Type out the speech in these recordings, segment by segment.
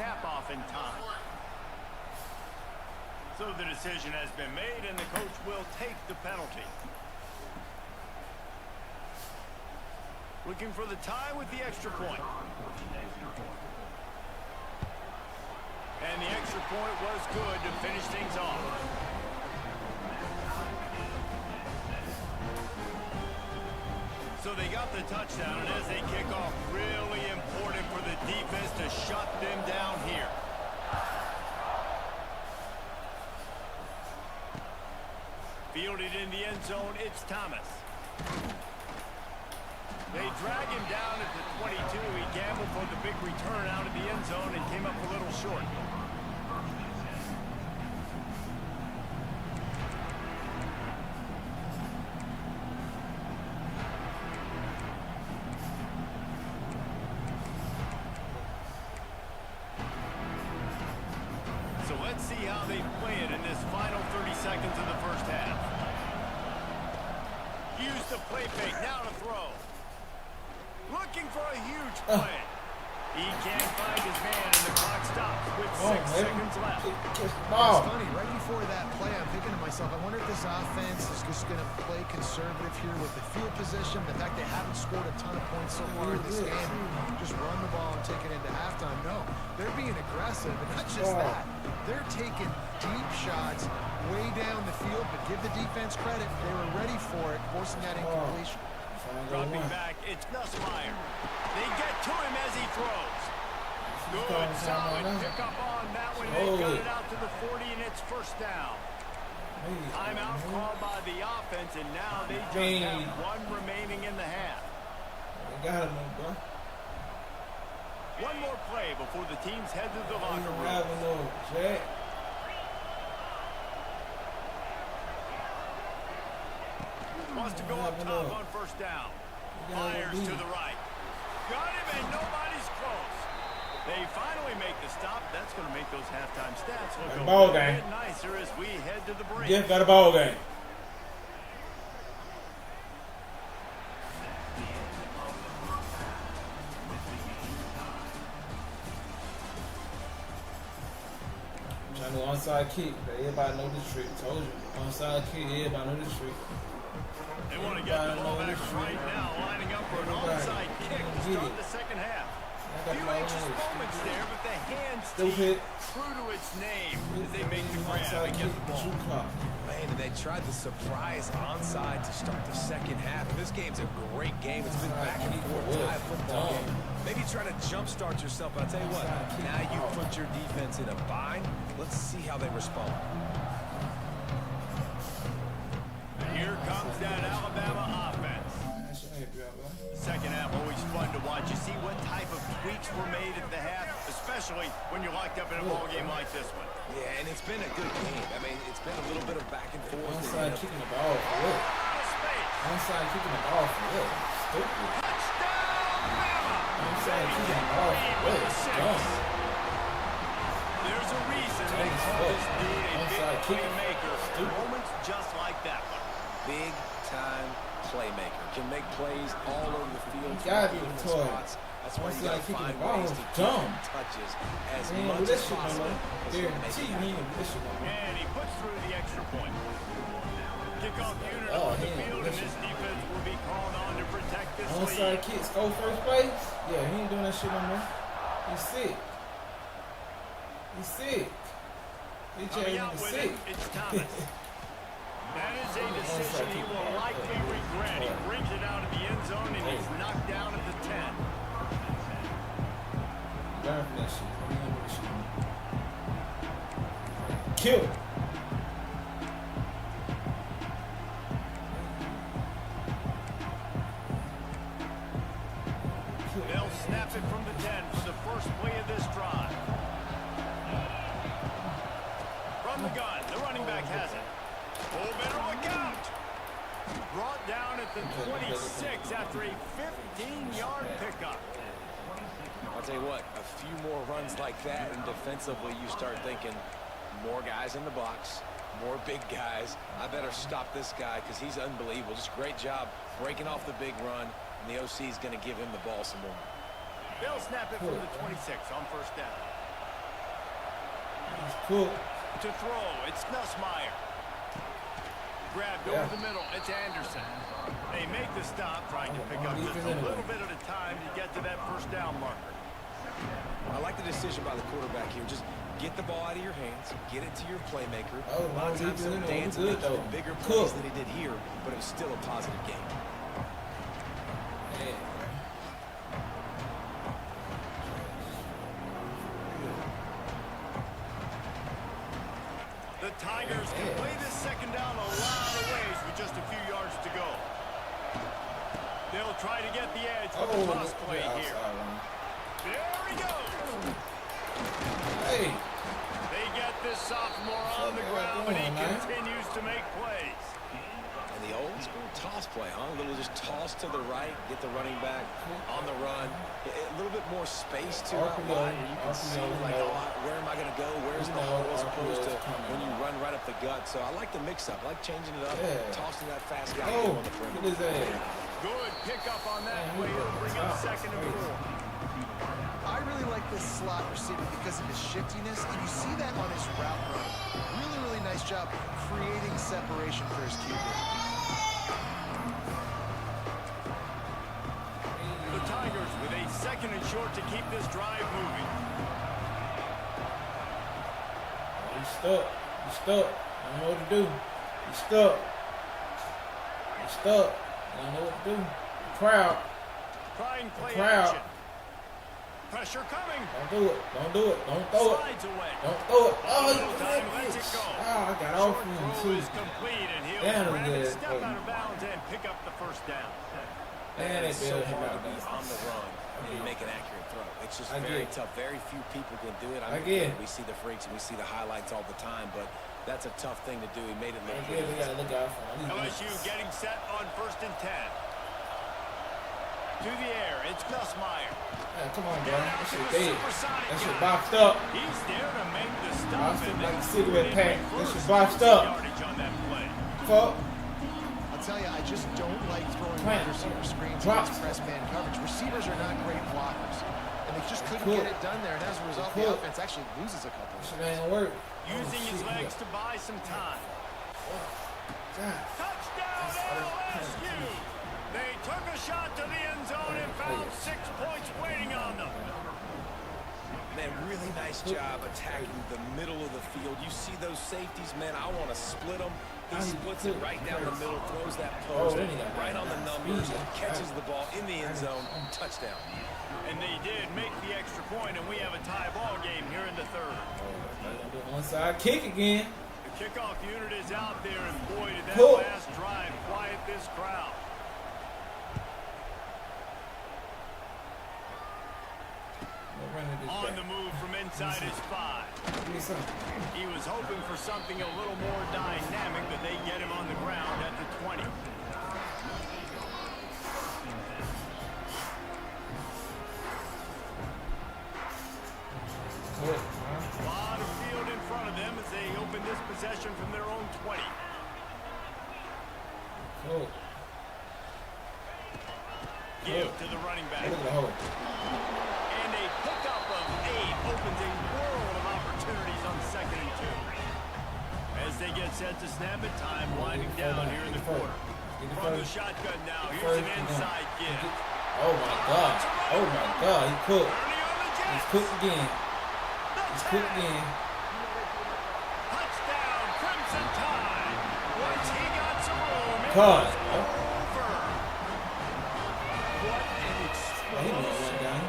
snap off in time. So the decision has been made, and the coach will take the penalty. Looking for the tie with the extra point. And the extra point was good to finish things off. So they got the touchdown, and as they kick off, really important for the defense to shut them down here. Fielded in the end zone, it's Thomas. They drag him down at the 22. He gambled for the big return out of the end zone and came up a little short. So let's see how they play it in this final 30 seconds of the first half. Use the play fake, now to throw. Looking for a huge play. He can't find his man, and the clock stops with 6 seconds left. It's funny, right before that play, I'm thinking to myself, I wonder if this offense is just going to play conservative here with the field position, the fact they haven't scored a ton of points so far in this game, just run the ball and take it into halftime. No, they're being aggressive, and not just that. They're taking deep shots way down the field, but give the defense credit. They were ready for it, forcing that incompletion. Dropping back, it's Nussmeier. They get to him as he throws. Good, solid pickup on that one. They got it out to the 40, and it's first down. Timeout called by the offense, and now they just have one remaining in the half. Got him, bro. One more play before the teams head to the locker room. Wants to go up top on first down. Myers to the right. Got him, and nobody's close. They finally make the stop. That's going to make those halftime stats look a bit nicer as we head to the break. Jeff got a ball game. Trying to onside kick, but everybody know the trick. Told you. Onside kick, everybody know the trick. They want to get the ball back right now, lining up for an onside kick to start the second half. A few anxious moments there, but the hands stay true to its name as they make the grab and get the ball. Man, and they tried the surprise onside to start the second half. And this game's a great game. It's been back and forth, tie football game. Maybe try to jumpstart yourself, but I'll tell you what, now you put your defense in a bind. Let's see how they respond. Here comes that Alabama offense. Second half always fun to watch. You see what type of tweaks were made at the half, especially when you're locked up in a ball game like this one. Yeah, and it's been a good game. I mean, it's been a little bit of back and forth. Onside kicking the ball for real. Onside kicking the ball for real. Stupid. Onside kicking the ball for real. Dumb. There's a reason they call this dude a big playmaker. Moments just like that one. Big time playmaker. Can make plays all over the field. Gotta be the toy. That's why you gotta find ways to get touches as much as possible. And he puts through the extra point. Kickoff unit on the field, and this defense will be called on to protect this lead. Onside kicks go first place? Yeah, he ain't doing that shit no more. He's sick. He's sick. He's sick. It's Thomas. That is a decision he will likely regret. He brings it out of the end zone, and he's knocked down at the 10. Learn from that shit. Kill. They'll snap it from the 10 for the first play of this drive. From the gun, the running back has it. Oh, better look out! Brought down at the 26 after a 15-yard pickup. I'll tell you what, a few more runs like that, and defensively you start thinking more guys in the box, more big guys. I better stop this guy because he's unbelievable. Just great job breaking off the big run, and the OC is going to give him the ball some more. They'll snap it from the 26 on first down. cool. To throw, it's Nussmeier. Grabbed over the middle, it's Anderson. They make the stop, trying to pick up just a little bit at a time to get to that first down marker. I like the decision by the quarterback here. Just get the ball out of your hands, get it to your playmaker. Oh, a lot of times he'll dance and make even bigger plays than he did here, but it was still a positive game. Yeah. The Tigers can play this second down a lot of ways with just a few yards to go. They'll try to get the edge with the toss play here. There he goes. Hey. They get this sophomore on the ground, but he continues to make plays. And the old school toss play, huh? A little just toss to the right, get the running back on the run. A little bit more space to out wide where you can see, like, oh, where am I going to go? Where's the hole as opposed to when you run right up the gut. So I like the mix-up. I like changing it up, tossing that fast guy on the perimeter. Good pickup on that play. It'll bring up second and 4. I really like this slot receiver because of his shiftiness, and you see that on his route run. Really, really nice job creating separation for his QB. The Tigers with a second and short to keep this drive moving. He's stuck. He's stuck. I don't know what to do. He's stuck. He's stuck. I don't know what to do. The crowd. Trying play crowd. action. Pressure coming. Don't do it. Don't do it. Don't throw it. Slides away. Don't throw it. Oh, Time lets it go. I got off him Throw too. is complete, and he'll Damn, grab good. it, step out of bounds, and pick up the first down. Man, It's so bailed him hard to out. be on the run and make an accurate throw. It's just very tough. Very few people can do it. We see the freaks and we see the highlights all the time, but that's a tough thing to do. He made it look We gotta look out for him. LSU getting set on 1st and 10. To the air, it's Nussmeier. Man, come on, bro. That shit To the dead. supersonic That shit guy. boxed up. He's there to make the stop. Boxed up and like a they cigarette put in pack. the That shit first boxed up. yardage on that play. Fuck. I'll tell you, I just don't like throwing Plant. wide receiver screens Drop. against press man coverage. Receivers are not great blockers, and they just couldn't get it done there. And as a result, the offense actually loses a couple. Shit ain't work. Using his legs to buy some time. God. Touchdown LSU! They took a shot to the end zone and found 6 points waiting on them. Man, really nice job attacking the middle of the field. You see those safeties, man, I want to split them. He splits it right down the middle, throws that post right on the numbers, and catches the ball in the end zone. Touchdown. And they did make the extra point, and we have a tie ball game here in the third. Onside kick again. The kickoff unit is out there, and boy, did that Cool. last drive quiet this crowd. On the move from inside his 5. Give me something. He was hoping for something a little more dynamic, but they get him on the ground at the 20. Good. A lot of field in front of them as they open this possession from their own 20. Cool. Give to the running back. Look at the hole. And a pickup of 8 opens a world of opportunities on 2nd and 2. As they get set to snap it, time winding down here in the quarter. From the shotgun now, here's an inside give. Oh my God. Oh my God. He cooked. Early on the He's Jets. cooked again. He's cooked again. Touchdown, Crimson Tide. Once he got some room, it God. was over. What an He won one game.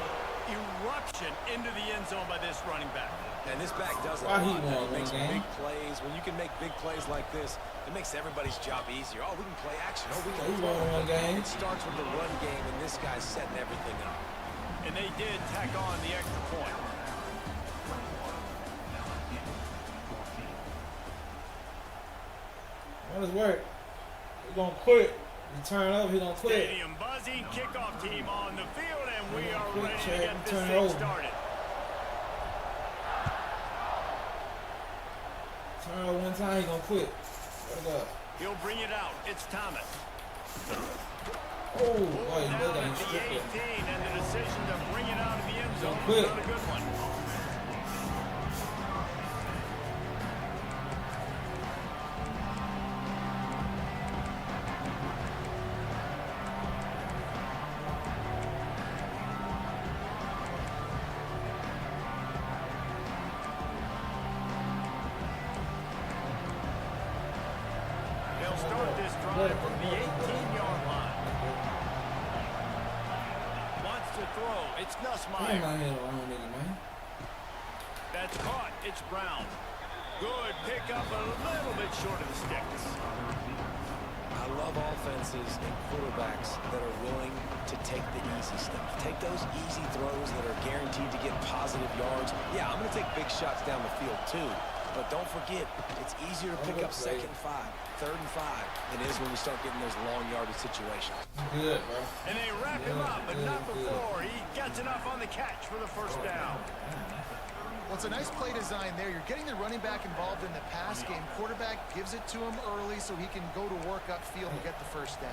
eruption into the end zone by this running back. And this back does it. Why he a lot. won He one makes game? big plays. When you can make big plays like this, it makes everybody's job easier. Oh, we can play action. Oh, we can He won one game. It starts with the run game, and this guy's setting everything up. And they did tack on the extra point. What is work? He gonna quit. He turn up, he gonna quit. Stadium buzzing, kickoff team on the field, and we are Quick ready to check, get this turn thing over. started. Turn up one time, he gonna quit. What up? He'll bring it out. It's Thomas. Oh, boy, Down look at at him the strip it. 18, and the decision to bring it out of the end zone quit. was not a good one. start this drive from the 18-yard line. Wants to throw. It's Nussmeier. That's caught. It's Brown. Good pickup, a little bit short of the sticks. I love offenses and quarterbacks that are willing to take the easy stuff. Take those easy throws that are guaranteed to get positive yards. Yeah, I'm going to take big shots down the field too. But don't forget, it's easier to pick up 2nd and 5, 3rd and 5 than it is when we start getting those long yardage situations. Good, bro. And they wrap him up, but not before he gets enough on the catch for the first down. Well, it's a nice play design there. You're getting the running back involved in the pass game. Quarterback gives it to him early so he can go to work upfield and get the first down.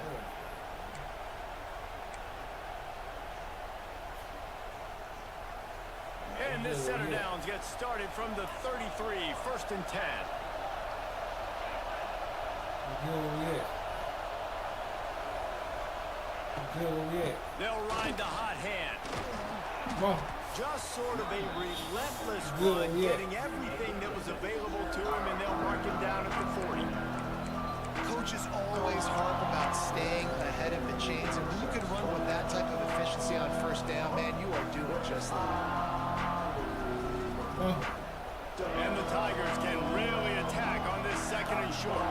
And this center downs gets started from the 33, 1st and 10. They'll ride the hot hand. Come on. Just sort of a relentless run, getting everything that was available to him, and they'll mark him down at the 40. Coaches always harp about staying ahead of the chains, and when you can run with that type of efficiency on first down, man, you are doing just that. And the Tigers can really attack on this 2nd and short.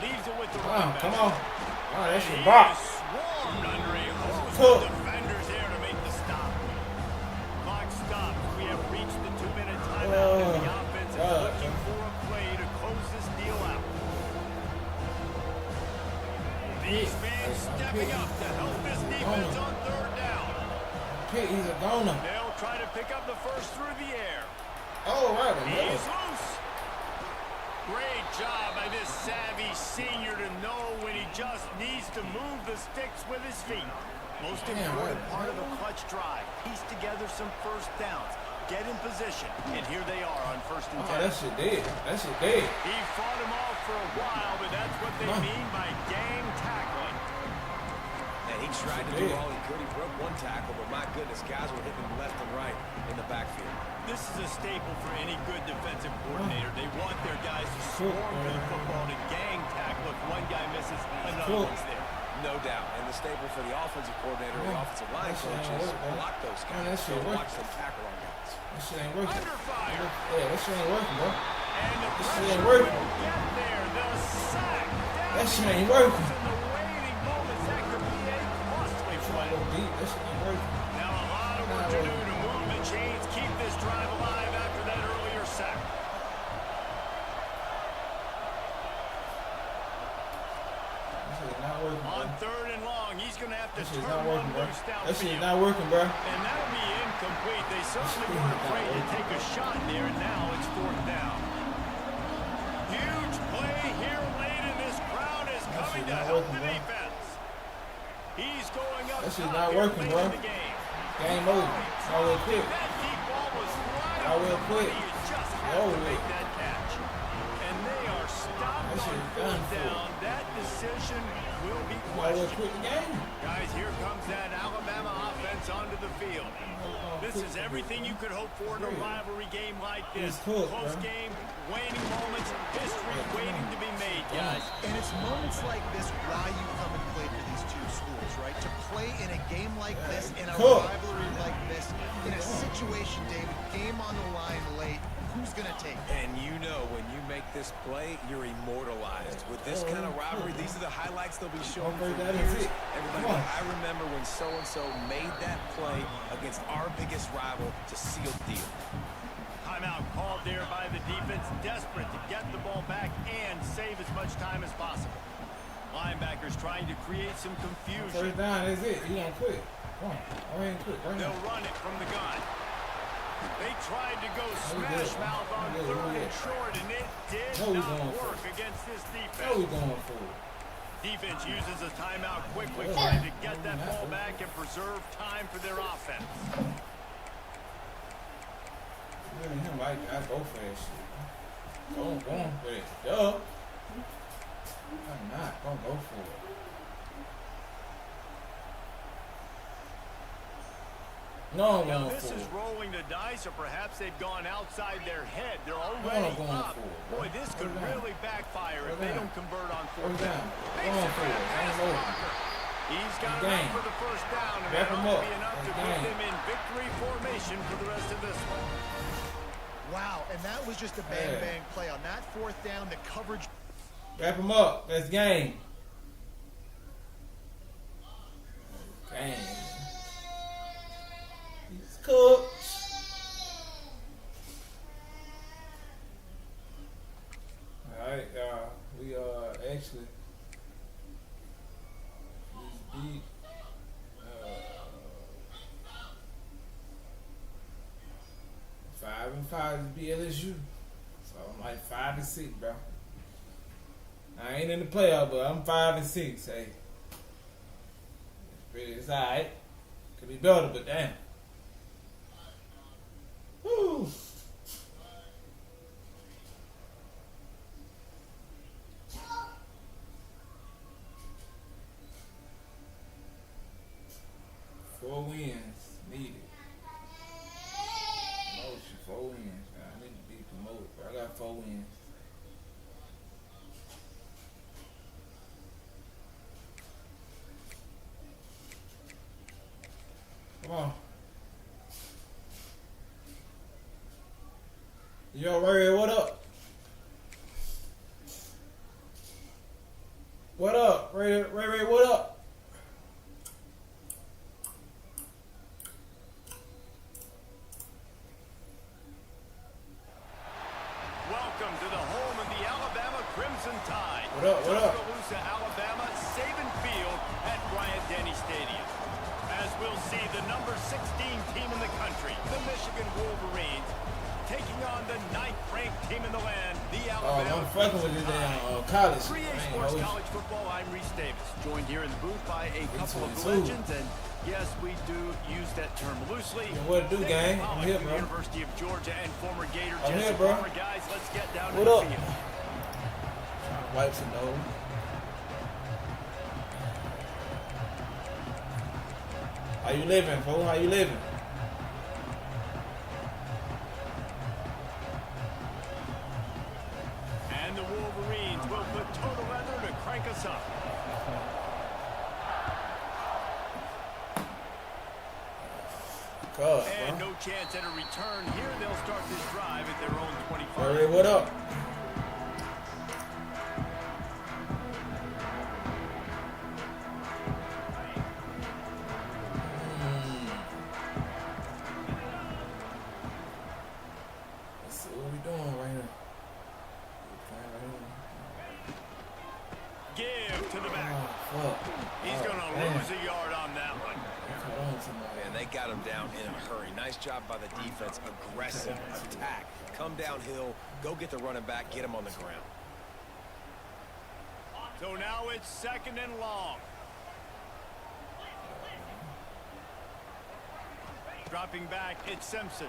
Leaves it with the running back. Come on. Oh, that's your He box. is swarmed under a host of defenders there to make the stop. Clock stops. We have reached the 2-minute timeout, and the offense is looking for a play to close this deal out. These fans stepping up to help this defense on 3rd down. He's a goner. They'll try to pick up the first through the air. Oh, right. He's loose. Great job by this savvy senior to know when he just needs to move the sticks with his feet. Most important part of a clutch drive. Piece together some first downs. Get in position. And here they are on 1st and 10. Oh, that shit dead. That shit dead. He fought him off for a while, but that's what they mean by gang tackling. And he tried to do all he could. He broke one tackle, but my goodness, guys were hitting him left and right in the backfield. This is a staple for any good defensive coordinator. They want their guys to swarm for the football, to gang tackle. If one guy misses, another one's there. No doubt. And the staple for the offensive coordinator and the offensive line coach is block those guys. So watch them tackle on guys. That shit ain't working. Under fire. Yeah, that shit ain't working, bro. And the This shit pressure ain't working. will get there. The sack. That shit ain't working. In the waiting moments, that could be a costly play. That shit ain't working. Now a lot of work to do to move the chains, keep this drive alive after that earlier sack. On 3rd and long, he's going to have to turn one loose downfield. That shit not working, bro. And that'll be incomplete. They certainly weren't afraid to take a shot there, and now it's 4th down. Huge play here late, and this crowd is coming to help the defense. He's going up That shit top not here working, late bro. in the game. Game over. I will quit. That deep ball was right I will on the quit. money. You just have to make that catch. And they are stopped That shit on done 4th down. That decision will be I will questioned. quit the game. Guys, here comes that Alabama offense onto the field. This is everything you could hope for in a rivalry game like this. Cool, Close bro. game, waning moments, history waiting to be made, guys. And it's moments like this why you come and play for these two schools, right? To play in a game like this, in a rivalry like this, in a situation, David, game on the line late, who's going to take it? And you know when you make this play, you're immortalized. With this kind of rivalry, these are the highlights they'll be showing for years. Everybody, I remember when so-and-so made that play against our biggest rival to seal the deal. Timeout called there by the defense, desperate to get the ball back and save as much time as possible. Linebackers trying to create some confusion. 3rd down, that's it. You don't quit. Come on. Go ahead and quit. Right now. They'll run it from the gun. They tried to go smash mouth on 3rd and short, and it did not work against this defense. What are we going for? Defense uses a timeout quickly, trying to get that ball back and preserve time for their offense. Really, him like I go for that shit. Go on with it. Duh. I'm not gonna go for it. No, I'm Now going this for is it. rolling the dice, or perhaps they've gone outside their head. They're I'm already going up. for it, Boy, bro. this could Third down. really backfire if Third they down. don't convert on Third fourth down. down. Makes Going a for grab it. past Game over. blocker. He's got Game. enough for the first down, and Wrap that him ought up. to be enough to That's put game. them in victory formation for the rest of this one. Wow, and that was just a bang-bang play. On that fourth down, the coverage... Wrap him up. That's game. Game. He's cooked. Alright, y'all. We actually just beat 5-5 to beat LSU. So I'm like 5-6, bro. I ain't in the playoff, but I'm 5-6. Hey, it's alright. Could be better, but damn. Woo. Four wins needed. Promotion, 4 wins. I need to be promoted, but I got 4 wins. Come on. Yo, Ray, what up? What up? Ray, what up? Welcome to the home of the Alabama Crimson Tide. What up, what up? Tuscaloosa, Alabama, Saban Field at Bryant-Denny Stadium. As we'll see, the number 16 team in the country, the Michigan Wolverines, taking on the 9th-ranked team in the land, the Alabama I'm fucking with this damn college. 3A I ain't Sports always- College Football, I'm Reese Davis, joined here in the booth by a couple of 22. legends, and yes, we do use that term loosely. Yeah, what it do, Nick gang? Pollack I'm here, from bro. the University of Georgia and former Gator I'm Jesse here, bro. Palmer. Guys, let's get down What to the up? field. Wipe some nose. How you living, fool? How you living? And the Wolverines will put total leather to crank us up. God, And bro. no chance at a return here. They'll start this drive at their own 25. Ray, what up? Let's see what we doing right here. Give to the back. Oh, fuck. He's Oh, going to damn. lose a yard on that one. Hold on, somebody. And they got him down in a hurry. Nice job by the defense. Aggressive attack. Come downhill, go get the running back, get him on the ground. So now it's 2nd and long. Dropping back, it's Simpson.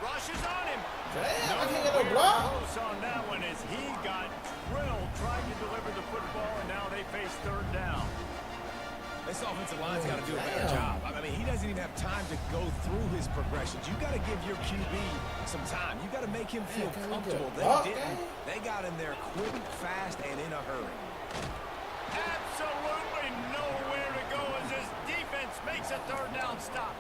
Rushes on him. Damn, I can't get no block. Close on that one as he got drilled trying to deliver the football, and now they face 3rd down. This offensive line's got to do a better Damn. job. I mean, he doesn't even have time to go through his progressions. You got to give your QB some time. You got to make him feel can we comfortable. get They blocked, didn't. man? They got in there quick, fast, and in a hurry. Absolutely nowhere to go as this defense makes a 3rd down stop.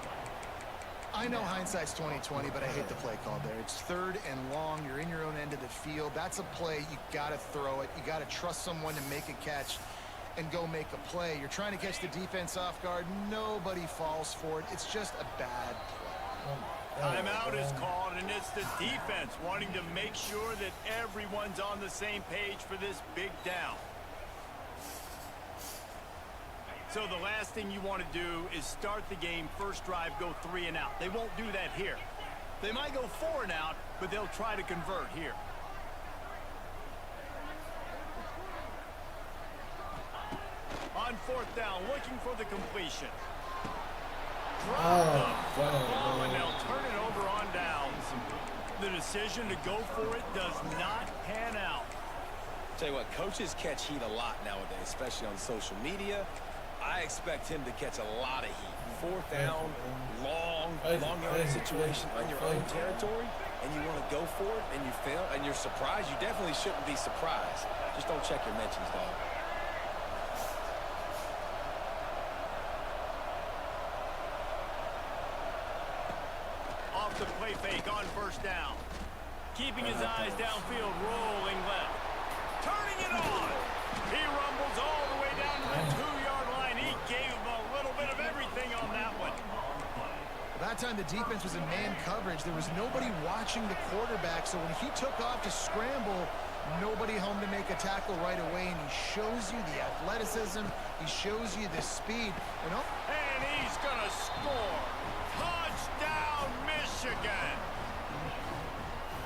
I know hindsight's 20/20, but I hate the play call there. It's 3rd and long. You're in your own end of the field. That's a play. You got to throw it. You got to trust someone to make a catch and go make a play. You're trying to catch the defense off guard. Nobody falls for it. It's just a bad play. Timeout is called, and it's the defense wanting to make sure that everyone's on the same page for this big down. So the last thing you want to do is start the game, first drive, go 3 and out. They won't do that here. They might go 4 and out, but they'll try to convert here. On 4th down, looking for the completion. Oh, Ball, and God. they'll turn it over on downs. The decision to go for it does not pan out. Tell you what, coaches catch heat a lot nowadays, especially on social media. I expect him to catch a lot of heat. 4th down, long, long yardage situation on your own territory, and you want to go for it, and you fail, and you're surprised, you definitely shouldn't be surprised. Just don't check your mentions, dog. Off the play fake on first down. Keeping his eyes downfield, rolling left. Turning it on. He rumbles all the way down to the 2-yard line. He gave him a little bit of everything on that one. That time the defense was in man coverage. There was nobody watching the quarterback, so when he took off to scramble, nobody home to make a tackle right away, and he shows you the athleticism. He shows you the speed. You know? And he's going to score. Touchdown, Michigan.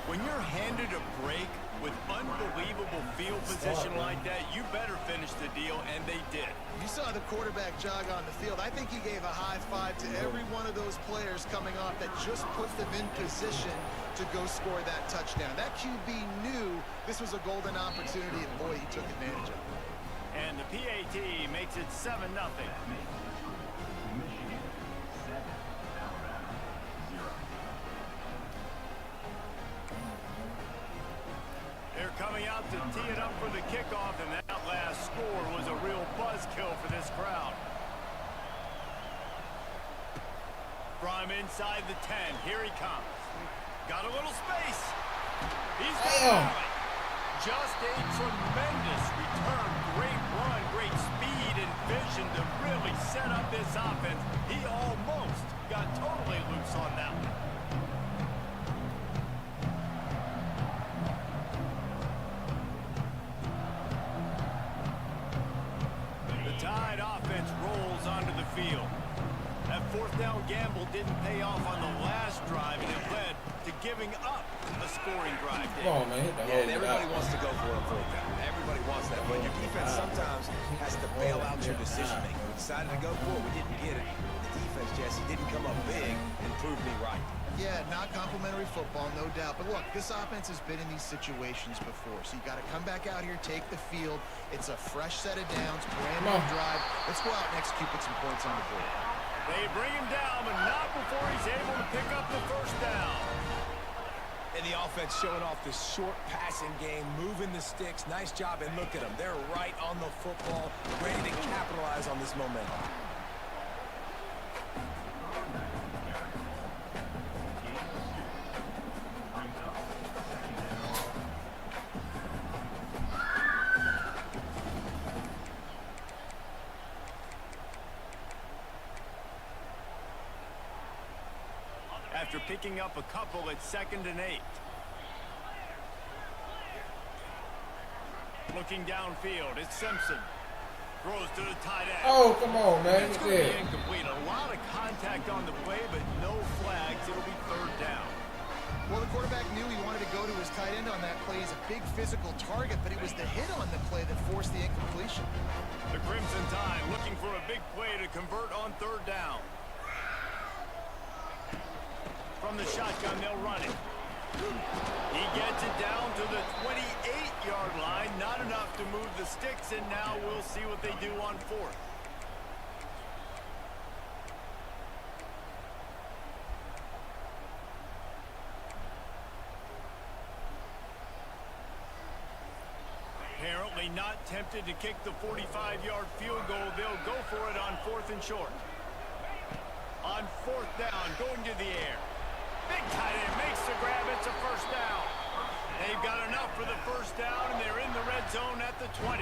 When you're handed a break with unbelievable field position like that, you better finish the deal, and they did. You saw the quarterback jog on the field. I think he gave a high five to every one of those players coming off that just put them in position to go score that touchdown. That QB knew this was a golden opportunity, and boy, he took advantage of it. And the PAT makes it 7-0. They're coming out to tee it up for the kickoff, and that last score was a real buzzkill for this crowd. From inside the 10, here he comes. Got a little space. He's got it. Just a tremendous return. Great run, great speed and vision to really set up this offense. He almost got totally loose on that one. Tide offense rolls onto the field. That fourth down gamble didn't pay off on the last drive, and it led to giving up a scoring drive. Come on, man. Yeah, and everybody wants to go for a fourth down. Everybody wants that, but your defense sometimes has to bail out your decision-making. We decided to go for it. We didn't get it. The defense, Jesse, didn't come up big and prove me right. Yeah, not complimentary football, no doubt. But look, this offense has been in these situations before. So you got to come back out here, take the field. It's a fresh set of downs, brand new drive. Let's go out and execute, put some points on the board. They bring him down, but not before he's able to pick up the first down. And the offense showing off this short passing game, moving the sticks. Nice job, and look at them. They're right on the football, ready to capitalize on this momentum. After picking up a couple at 2nd and 8. Looking downfield, it's Simpson. Throws to the tight end. Oh, come on, man. It's going to be incomplete. A lot of contact on the play, but no flags. It'll be 3rd down. Well, the quarterback knew he wanted to go to his tight end on that play. He's a big physical target, but it was the hit on the play that forced the incompletion. The Crimson Tide looking for a big play to convert on 3rd down. From the shotgun, they'll run it. He gets it down to the 28-yard line. Not enough to move the sticks, and now we'll see what they do on 4th. Apparently not tempted to kick the 45-yard field goal. They'll go for it on 4th and short. On 4th down, going to the air. Big tight end makes the grab. It's a first down. They've got enough for the first down, and they're in the red zone at the 20.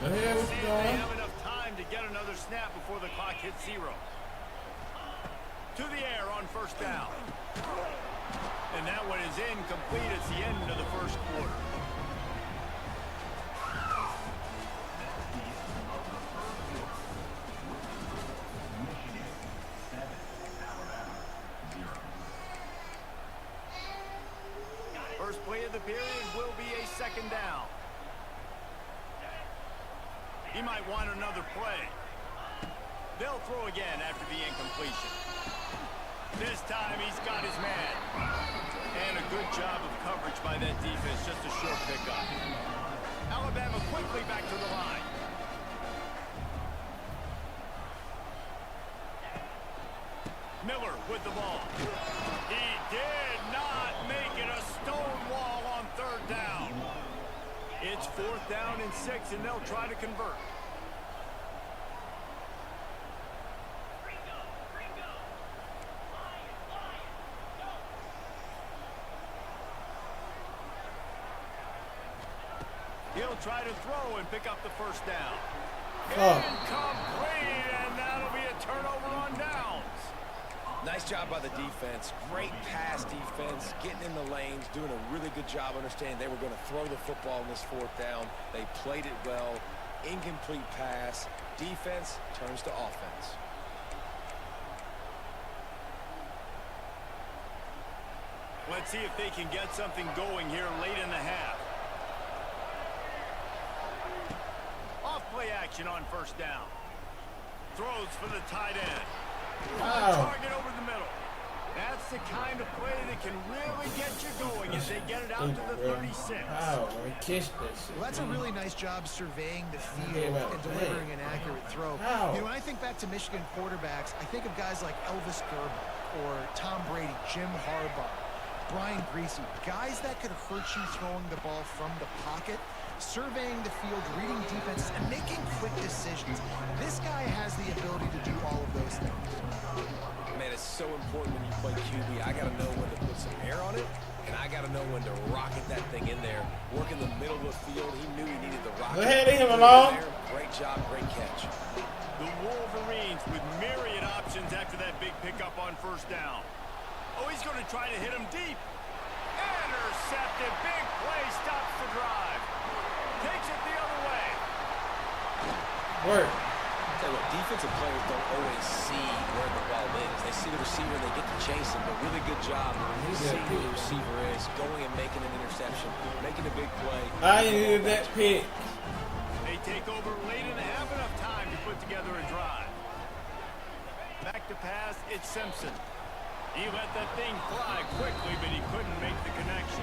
Let's see if they have enough time to get another snap before the clock hits 0. To the air on first down. And that one is incomplete. It's the end of the first quarter. First play of the period will be a 2nd down. He might want another play. They'll throw again after the incompletion. This time he's got his man. And a good job of coverage by that defense. Just a short pickup. Alabama quickly back to the line. Miller with the ball. He did not make it a stone wall on third down. It's 4th down and 6, and they'll try to convert. He'll try to throw and pick up the first down. Incomplete, and that'll be a turnover on downs. Nice job by the defense. Great pass defense, getting in the lanes, doing a really good job understanding they were going to throw the football in this 4th down. They played it well. Incomplete pass. Defense turns to offense. Let's see if they can get something going here late in the half. Off-play action on first down. Throws for the tight end. Target over the middle. That's the kind of play that can really get you going as they get it out to the 36. Wow, I kissed this. Well, that's a really nice job surveying the field and delivering an accurate throw. You know, when I think back to Michigan quarterbacks, I think of guys like Elvis Gerber or Tom Brady, Jim Harbaugh, Brian Griese, guys that could hurt you throwing the ball from the pocket, surveying the field, reading defenses, and making quick decisions. This guy has the ability to do all of those things. Man, it's so important when you play QB. I got to know when to put some air on it, and I got to know when to rocket that thing in there. Work in the middle of the field. He knew he needed the rocket. Go ahead, leave him alone. Great job, great catch. The Wolverines with myriad options after that big pickup on first down. Oh, he's going to try to hit him deep. Intercepted. Big play. Stops the drive. Takes it the other way. Work. Tell you what, defensive players don't always see where the ball is. They see the receiver, they get to chase him, but really good job. You see who the receiver is, going and making an interception, making a big play. I needed that pick. They take over late in the half, enough time to put together a drive. Back to pass, it's Simpson. He let that thing fly quickly, but he couldn't make the connection.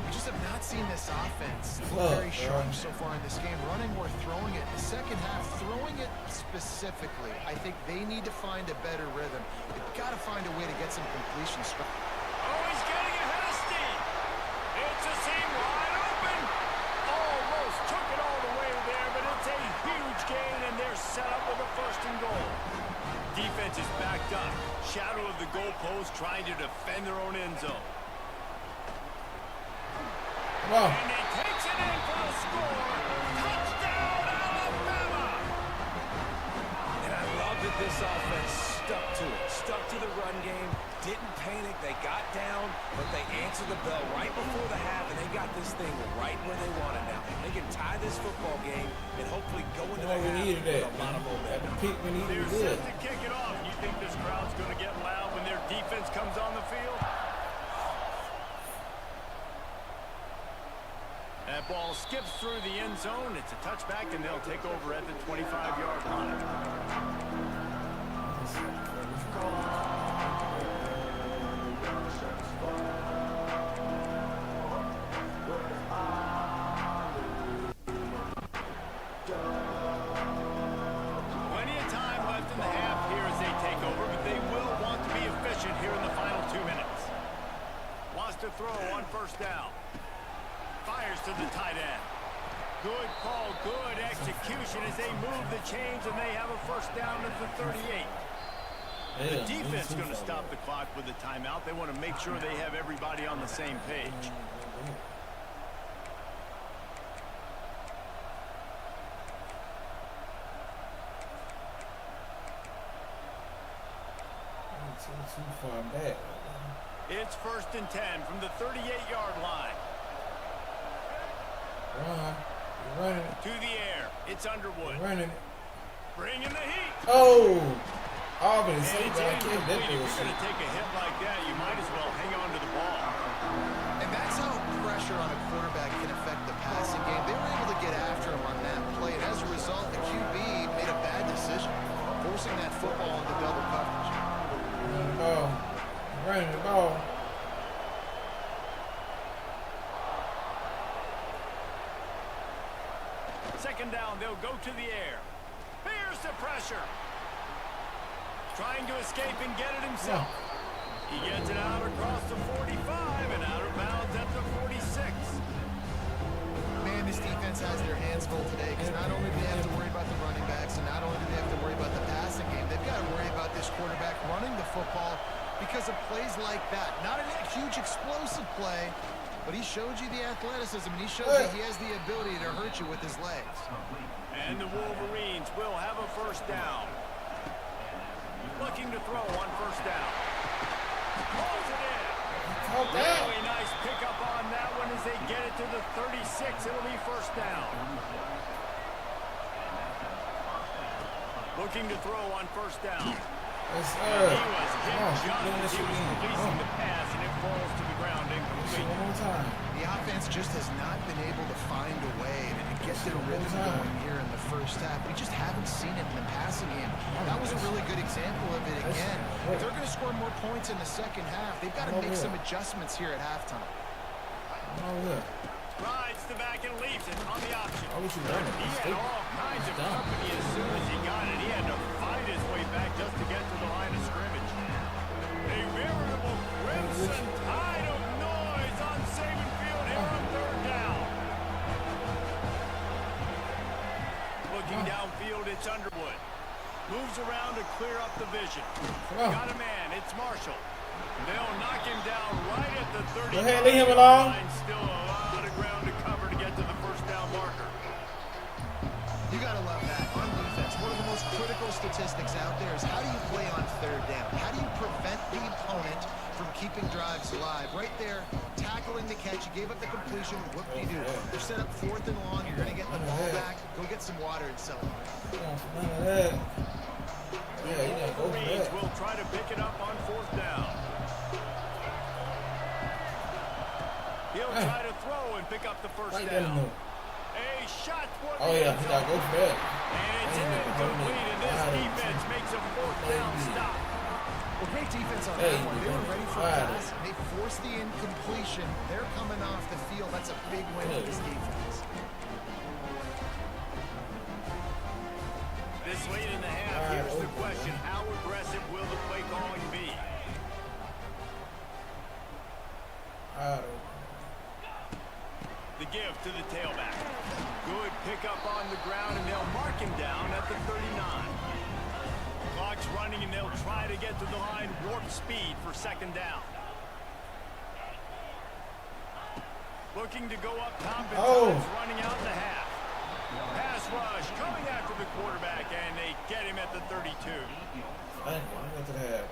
We just have not seen this offense look very sharp so far in this game, running or throwing it. The second half, throwing it specifically, I think they need to find a better rhythm. They've got to find a way to get some completion. Oh, he's getting ahead of steam. It's a seam wide open. Almost took it all the way there, but it's a huge gain, and they're set up with a 1st and goal. Defense is backed up. Shadow of the goalpost, trying to defend their own end zone. Wow. And he takes it in for the score. Touchdown, Alabama! And I love that this offense stuck to it, stuck to the run game, didn't panic. They got down, but they answered the bell right before the half, and they got this thing right where they want it now. They can tie this football game and hopefully go into the half with a lot of momentum. They're set to kick it off. You think this crowd's going to get loud when their defense comes on the field? That ball skips through the end zone. It's a touchback, and they'll take over at the 25-yard line. Plenty of time left in the half here as they take over, but they will want to be efficient here in the final 2 minutes. Wants to throw on first down. Fires to the tight end. Good call, good execution as they move the chains, and they have a 1st down at the 38. The defense is going to stop the clock with a timeout. They want to make sure they have everybody on the same page. Too far back. It's 1st and 10 from the 38-yard line. Run. You're running it. To the air. It's Underwood. You're running it. Bringing the heat. Oh! Auburn, And see, it's but I can't incomplete. get If you're this. going to take a hit like that, you might as well hang on to the ball. And that's how pressure on a quarterback can affect the passing game. They were able to get after him on that play, and as a result, the QB made a bad decision, forcing that football into double coverage. Running the ball. Second down, they'll go to the air. Here's the pressure. trying to escape and get it himself. He gets it out across the 45 and out of bounds at the 46. Man, this defense has their hands full today because not only do they have to worry about the running backs and not only do they have to worry about the passing game, they've got to worry about this quarterback running the football because of plays like that. Not a huge explosive play, but he showed you the athleticism and he showed you he has the ability to hurt you with his legs. And the Wolverines will have a first down. Looking to throw on first down. Pulls it in. Really nice pickup on that one as they get it to the 36. It'll be first down. Looking to throw on first down. Yes, sir. He was hit just as he was releasing the pass, and it falls to the ground incomplete. One more time. The offense just has not been able to find a way to get their rhythm going here in the first half. We just haven't seen it in the passing game. That was a really good example of it again. If they're going to score more points in the second half, they've got to make some adjustments here at halftime. Rides the back and leaves it on the option. How would you learn it? He had all kinds of company as soon as he got it. He had to fight his way back just to get to the line of scrimmage. A veritable crimson tide of noise on Saban Field here on third down. Looking downfield, it's Underwood. Moves around to clear up the vision. Got a man, it's Marshall. They'll knock him down right at the 30. Go ahead, leave him alone. Still a lot of ground to cover to get to the first down marker. You got to love that. On defense, one of the most critical statistics out there is how do you play on third down? How do you prevent the opponent from keeping drives alive? Right there, tackling the catch. You gave up the completion. What do you do? You're set up fourth and long. You're going to get the ball back. Go get some water and celebrate. None of that. Yeah, you gotta go for Reeds that. will try to pick it up on fourth down. He'll try to throw and pick up the first down. A shot for the Oh, yeah, he gotta go for that. And it's incomplete, and this defense makes a fourth down stop. Well, great defense on that one. They were ready for a pass. They forced the incompletion. They're coming off the field. That's a big win for this defense. This late in the half, here's the question. How aggressive will the play calling be? The give to the tailback. Good pickup on the ground, and they'll mark him down at the 39. Clock's running, and they'll try to get to the line warp speed for second down. Looking to go up top, and time's running out in the half. Pass rush coming after the quarterback, and they get him at the 32. I got to have.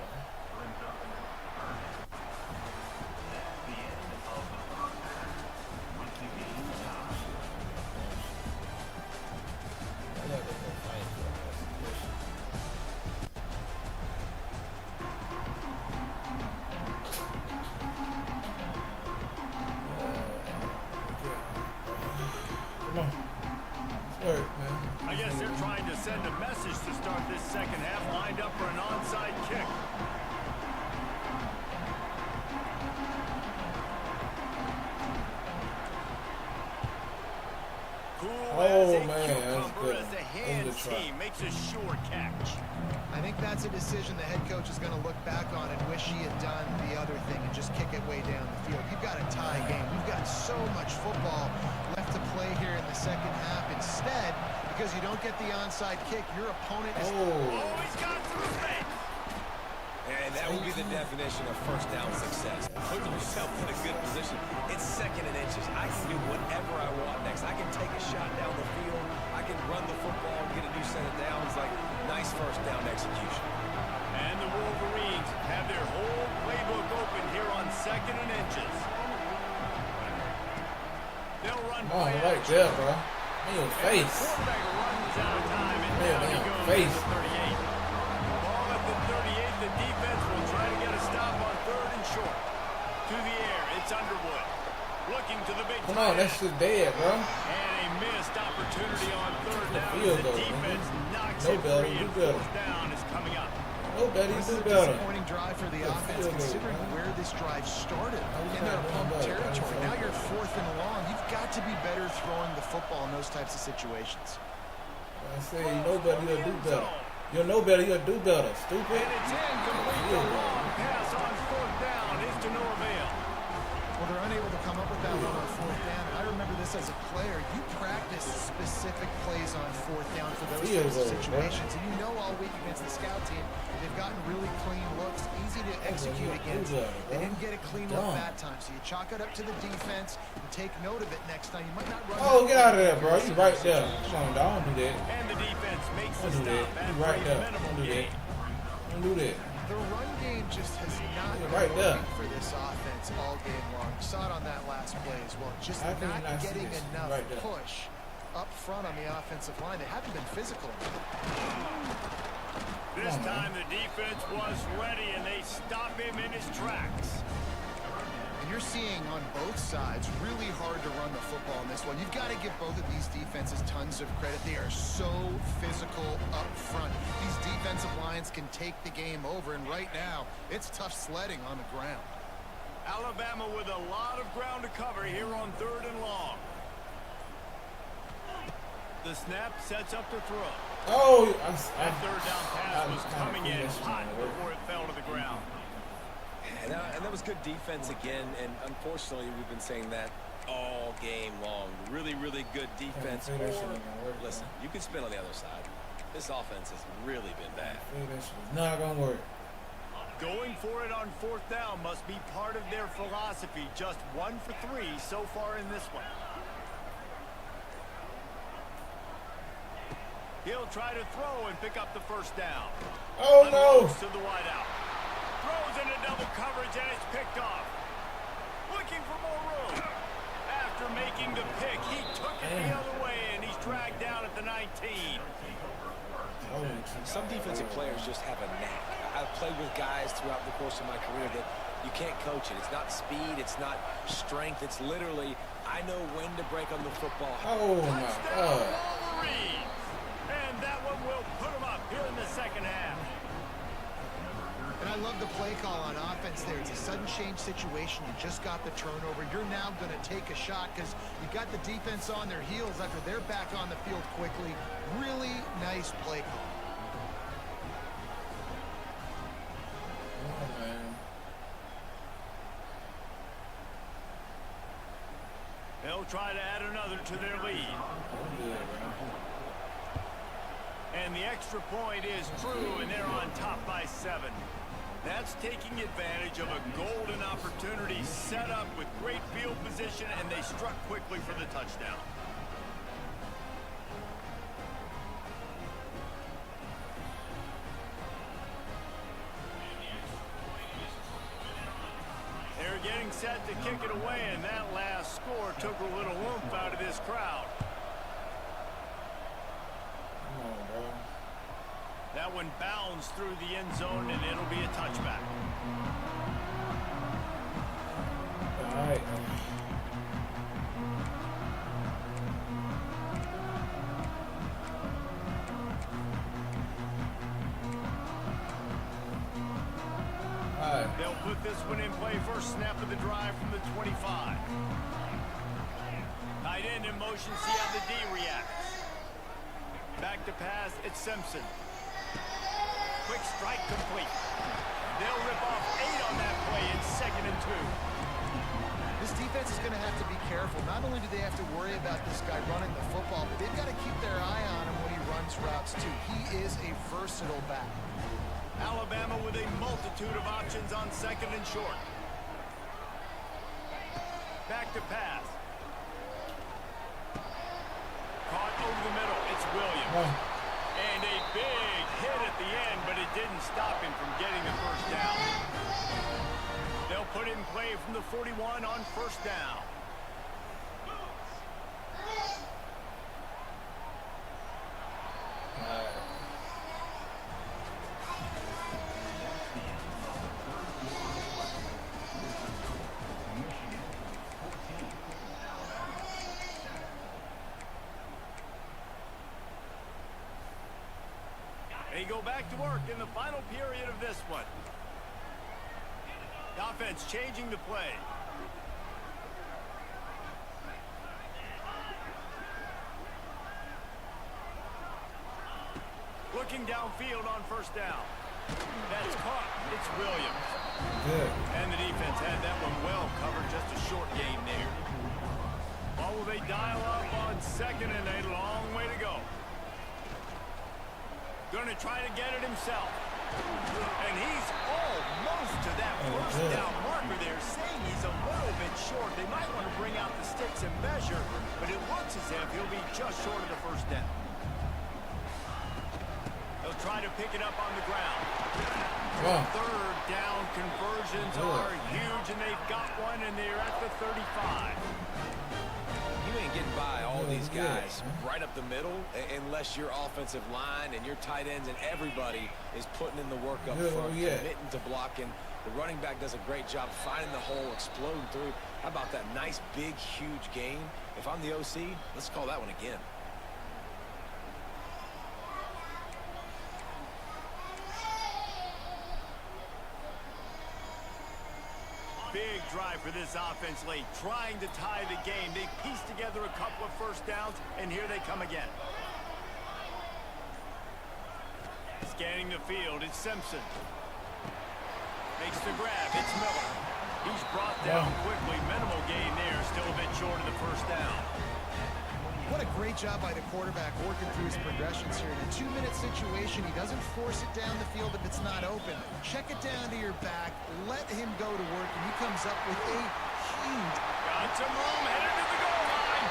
I guess they're trying to send a message to start this second half, lined up for an onside kick. Cool as a cucumber as the hands team makes a sure catch. I think that's a decision the head coach is going to look back on and wish he had done the other thing and just kick it way down the field. You've got a tie game. You've got so much football left to play here in the second half. Instead, because you don't get the onside kick, your opponent is... Oh, he's got through it. And that would be the definition of first down success. Putting yourself in a good position. It's second and inches. I can do whatever I want next. I can take a shot down the field. I can run the football, get a new set of downs. Like, nice first down execution. And the Wolverines have their whole playbook open here on second and inches. They'll run Oh, right there, bro. In your face. Quarterback runs out of time, and Yeah, down he in your goes face. to the 38. Ball at the 38. The defense will try to get a stop on third and short. To the air, it's Underwood. Looking to the big Come on, that shit dead, bro. And a missed opportunity on third down. field The goal, defense man. knocks No it better, free, do and better. fourth down is coming up. Nobody This do is a better. disappointing drive for the offense, field goal, considering man. where this drive started in not their doing home better. territory. Now you're fourth and long. You've got to be better throwing the football in those types of situations. I say nobody will do better. You'll know better. You'll do better. Stupid. And it's incomplete. The long pass on fourth down is to no avail. Well, they're unable to come up with that one on fourth down. And I remember this as a player. You practice specific plays on fourth down for those types of situations. And you know all week against the scout team, they've gotten really clean looks, easy to execute against. They didn't get a clean look that time. So you chalk it up to the defense and take note of it next time. You might not run. Oh, get out of there, bro. You right there. Come on, dog. Don't do that. And the defense makes the Don't do stop that. You after right a there. minimal Don't do that. gain. Don't do that. The run game just has not been Right there. working for this offense all game long. You saw it on that last play as well. Just How can you not not see getting this? enough Right there. push up front on the offensive line. They haven't been physical. This time the defense was ready and they stop him in his tracks. And you're seeing on both sides really hard to run the football in this one. You've got to give both of these defenses tons of credit. They are so physical up front. These defensive lines can take the game over, and right now it's tough sledding on the ground. Alabama with a lot of ground to cover here on 3rd and long. The snap sets up to throw. Oh, That third down pass was coming in hot work. before it fell to the ground. And that was good defense again, and unfortunately, we've been saying that all game long. Really, really good defense. Yeah, that shit ain't gonna work, Listen, you can spin on the other side. This offense has really been bad. That shit's not gonna work. Going for it on 4th down must be part of their philosophy. Just 1 for 3 so far in this one. He'll try to throw and pick up the first down. Oh no! Unloads to the wideout. Throws into double coverage and it's picked off. Looking for more room. After making the pick, he took it the other way and he's dragged down at the 19. Some defensive players just have a knack. I've played with guys throughout the course of my career that you can't coach it. It's not speed, it's not strength. It's literally, I know when to break on the football. Oh my God! Wolverine. And that one will put him up here in the second half. And I love the play call on offense there. It's a sudden change situation. You just got the turnover. You're now going to take a shot because you got the defense on their heels after they're back on the field quickly. Really nice play call. Oh man! They'll try to add another to their lead. Don't do it, bro. And the extra point is true, and they're on top by 7. That's taking advantage of a golden opportunity set up with great field position, and they struck quickly for the touchdown. They're getting set to kick it away, and that last score took a little oomph out of this crowd. Come on, bro. That one bounds through the end zone, and it'll be a touchback. All right. All right. They'll put this one in play first snap of the drive from the 25. Tight end in motion, see how the D reacts. Back to pass, it's Simpson. Quick strike complete. They'll rip off 8 on that play. It's 2nd and 2. This defense is going to have to be careful. Not only do they have to worry about this guy running the football, but they've got to keep their eye on him when he runs routes too. He is a versatile back. Alabama with a multitude of options on 2nd and short. Back to pass. Caught over the middle. It's Williams. Oh. And a big hit at the end, but it didn't stop him from getting the first down. They'll put in play from the 41 on first down. They go back to work in the final period of this one. The offense changing the play. Looking downfield on first down. That's caught. It's Williams. Good. And the defense had that one well covered. Just a short gain there. Or will they dial up on second and a long way to go? Going to try to get it himself. And he's almost to that first down marker there, saying he's a little bit short. They might want to bring out the sticks and measure, but it looks as if he'll be just short of the first down. They'll try to pick it up on the ground. Third down conversions are huge, and they've got one, and they're at the 35. You ain't getting by all these guys right up the middle unless your offensive line and your tight ends and everybody is putting in the work up front, committing to blocking. The running back does a great job finding the hole, exploding through. How about that nice, big, huge gain? If I'm the OC, let's call that one again. Big drive for this offense late, trying to tie the game. They pieced together a couple of first downs, and here they come again. Scanning the field, it's Simpson. Makes the grab, it's Miller. He's brought down quickly. Minimal gain there, still a bit short of the first down. What a great job by the quarterback working through his progressions here. In a 2-minute situation, he doesn't force it down the field if it's not open. Check it down to your back, let him go to work, and he comes up with a huge... Got some room, headed to the goal line,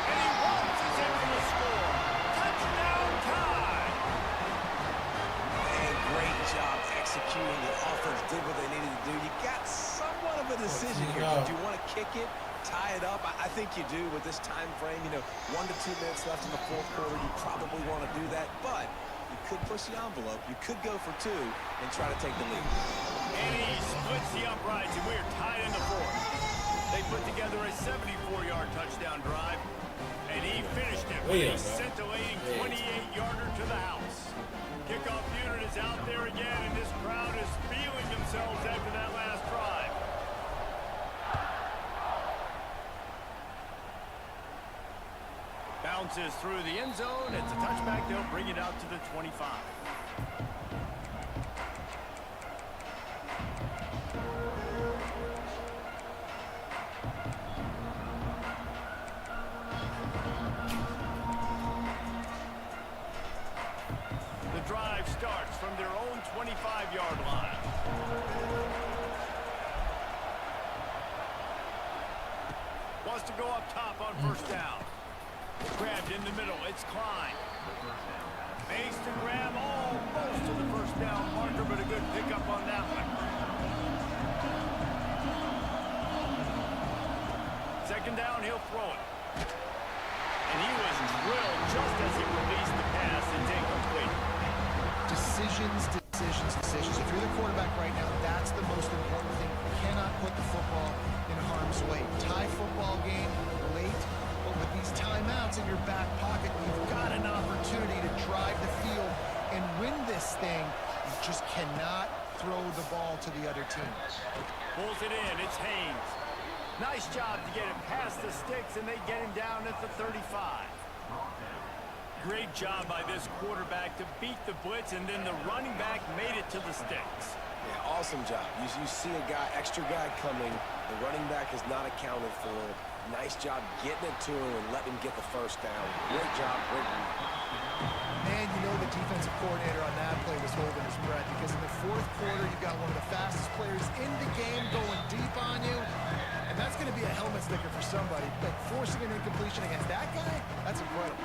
and he walks us in for the score. Touchdown tie! And great job executing. The offense did what they needed to do. You got somewhat of a decision here. Do you want to kick it? Tie it up? I think you do with this time frame. 1 to 2 minutes left in the fourth quarter. You probably want to do that, but you could push the envelope. You could go for 2 and try to take the lead. And he splits the uprights, and we're tied in the fourth. They put together a 74-yard touchdown drive, and he finished it with a scintillating 28-yarder to the house. Kickoff unit is out there again, and this crowd is feeling themselves after that last drive. Bounces through the end zone. It's a touchback. They'll bring it out to the 25. The drive starts from their own 25-yard line. Wants to go up top on first down. Grabbed in the middle, it's Klein. Makes the grab almost to the first down marker, but a good pickup on that one. Second down, he'll throw it. And he was drilled just as he released the pass. It's incomplete. Decisions. If you're the quarterback right now, that's the most important thing. You cannot put the football in harm's way. Tie football game late. With these timeouts in your back pocket, you've got an opportunity to drive the field and win this thing. You just cannot throw the ball to the other team. Pulls it in. It's Haynes. Nice job to get him past the sticks, and they get him down at the 35. Great job by this quarterback to beat the blitz, and then the running back made it to the sticks. Yeah, awesome job. You see a extra guy coming. The running back is not accounted for. Nice job getting it to him and letting him get the first down. Great job, great read. And the defensive coordinator on that play was holding his breath, because in the fourth quarter, you've got one of the fastest players in the game going deep on you. And that's going to be a helmet sticker for somebody. But forcing an incompletion against that guy, that's incredible.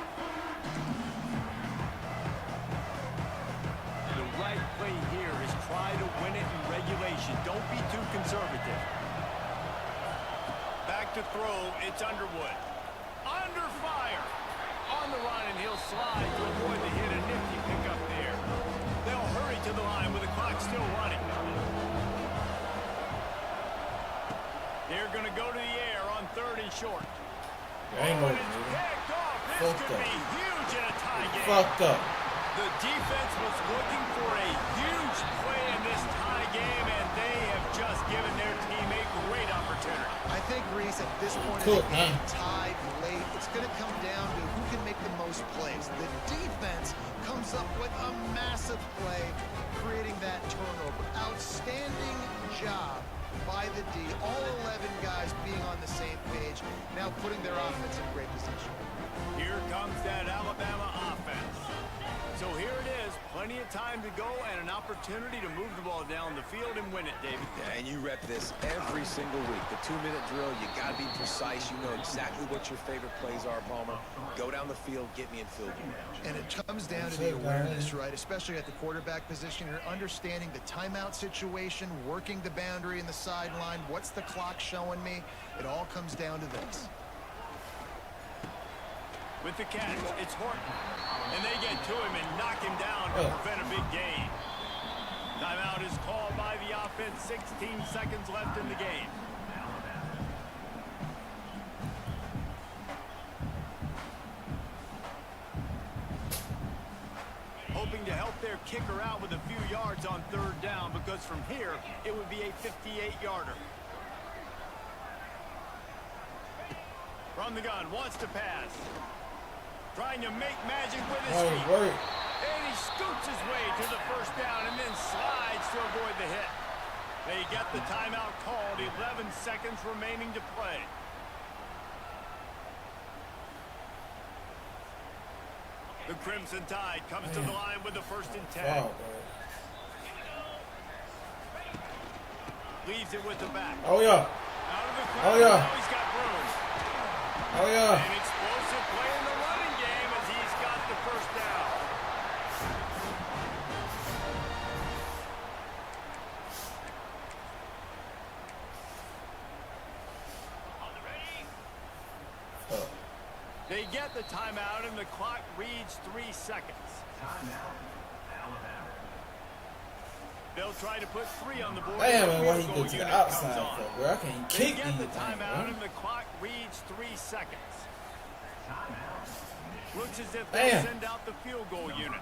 The right play here is try to win it in regulation. Don't be too conservative. Back to throw, it's Underwood. Under fire. On the run, and he'll slide to avoid the hit. A nifty pickup there. They'll hurry to the line with the clock still running. They're going to go to the air on third and short. Game over, It's picked off. This Fucked could up. be huge in a tie game. Fucked up. The defense was looking for a huge play in this tie game, and they have just given their team a great opportunity. I think Reese, at this point Cool, in the game, tied late, it's going to come down to who can make the most plays. The defense comes up with a massive play, creating that turnover. Outstanding job by the D. All 11 guys being on the same page, now putting their offense in great position. Here comes that Alabama offense. So here it is, plenty of time to go and an opportunity to move the ball down the field and win it, David. Yeah, and you rep this every single week. The 2-minute drill, you got to be precise. You know exactly what your favorite plays are, Palmer. Go down the field, get me in field goal. And it comes down to the awareness, right? Especially at the quarterback position. You're understanding the timeout situation, working the boundary and the sideline. What's the clock showing me? It all comes down to this. With the catch, it's Horton. And they get to him and knock him down to prevent a big gain. Timeout is called by the offense. 16 seconds left in the game. Hoping to help their kicker out with a few yards on third down, because from here, it would be a 58-yarder. From the gun, wants to pass. Trying to make magic with his feet. And he scoots his way to the first down and then slides to avoid the hit. They get the timeout called. 11 seconds remaining to play. The Crimson Tide comes to the line with the 1st and 10. Leaves it with the back. Oh, yeah. Out of the crowd. Oh, yeah. Now he's got room. Oh, yeah. An explosive play in the running game as he's got the first down. They get the timeout and the clock reads 3 seconds. Timeout, Alabama. They'll try to put 3 on the board. Damn, man, why he go to the outside for, bro? I can't kick They get the anything, timeout bro. and the clock reads 3 seconds. Looks as if Damn. they send out the field goal unit.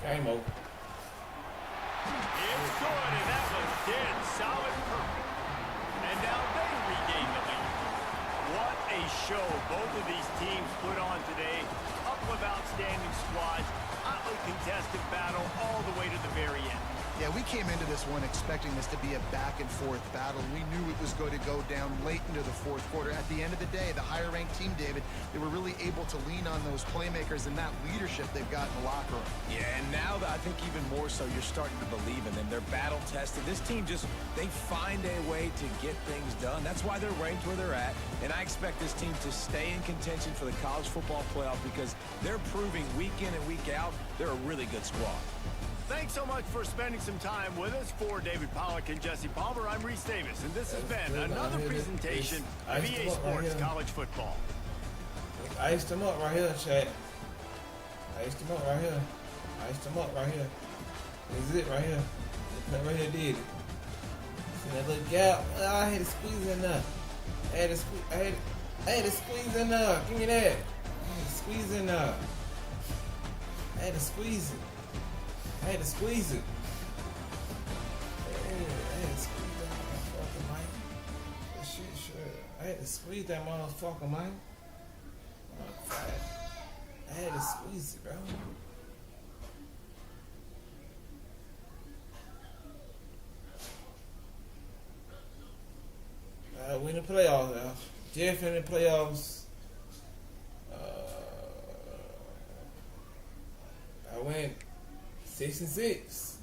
Game over. It's good, and that was dead solid perfect. And now they regain the lead. What a show both of these teams put on today. Couple of outstanding squads, hotly contested battle all the way to the very end. Yeah, we came into this one expecting this to be a back-and-forth battle. We knew it was going to go down late into the fourth quarter. At the end of the day, the higher-ranked team, David, they were really able to lean on those playmakers and that leadership they've got in the locker room. Yeah, and now I think even more so, you're starting to believe in them. They're battle-tested. This team they find a way to get things done. That's why they're ranked where they're at, and I expect this team to stay in contention for the college football playoff because they're proving week in and week out they're a really good squad. Thanks so much for spending some time with us. For David Pollack and Jesse Palmer, I'm Reese Davis, and this has been another presentation of EA Sports College Football. I iced him up right here, chat. I iced him up right here. I iced him up right here. This is it right here. That right here did it. See that little gap? I had to squeeze in there. I had to squeeze in there. Give me that. I had to squeeze in there. I had to squeeze it. I had to squeeze it. I had to squeeze that motherfucker, man. That shit, sure. I had to squeeze that motherfucker, man. I had to squeeze it, bro. We in the playoffs now. Jeff in the playoffs. I went 6-6.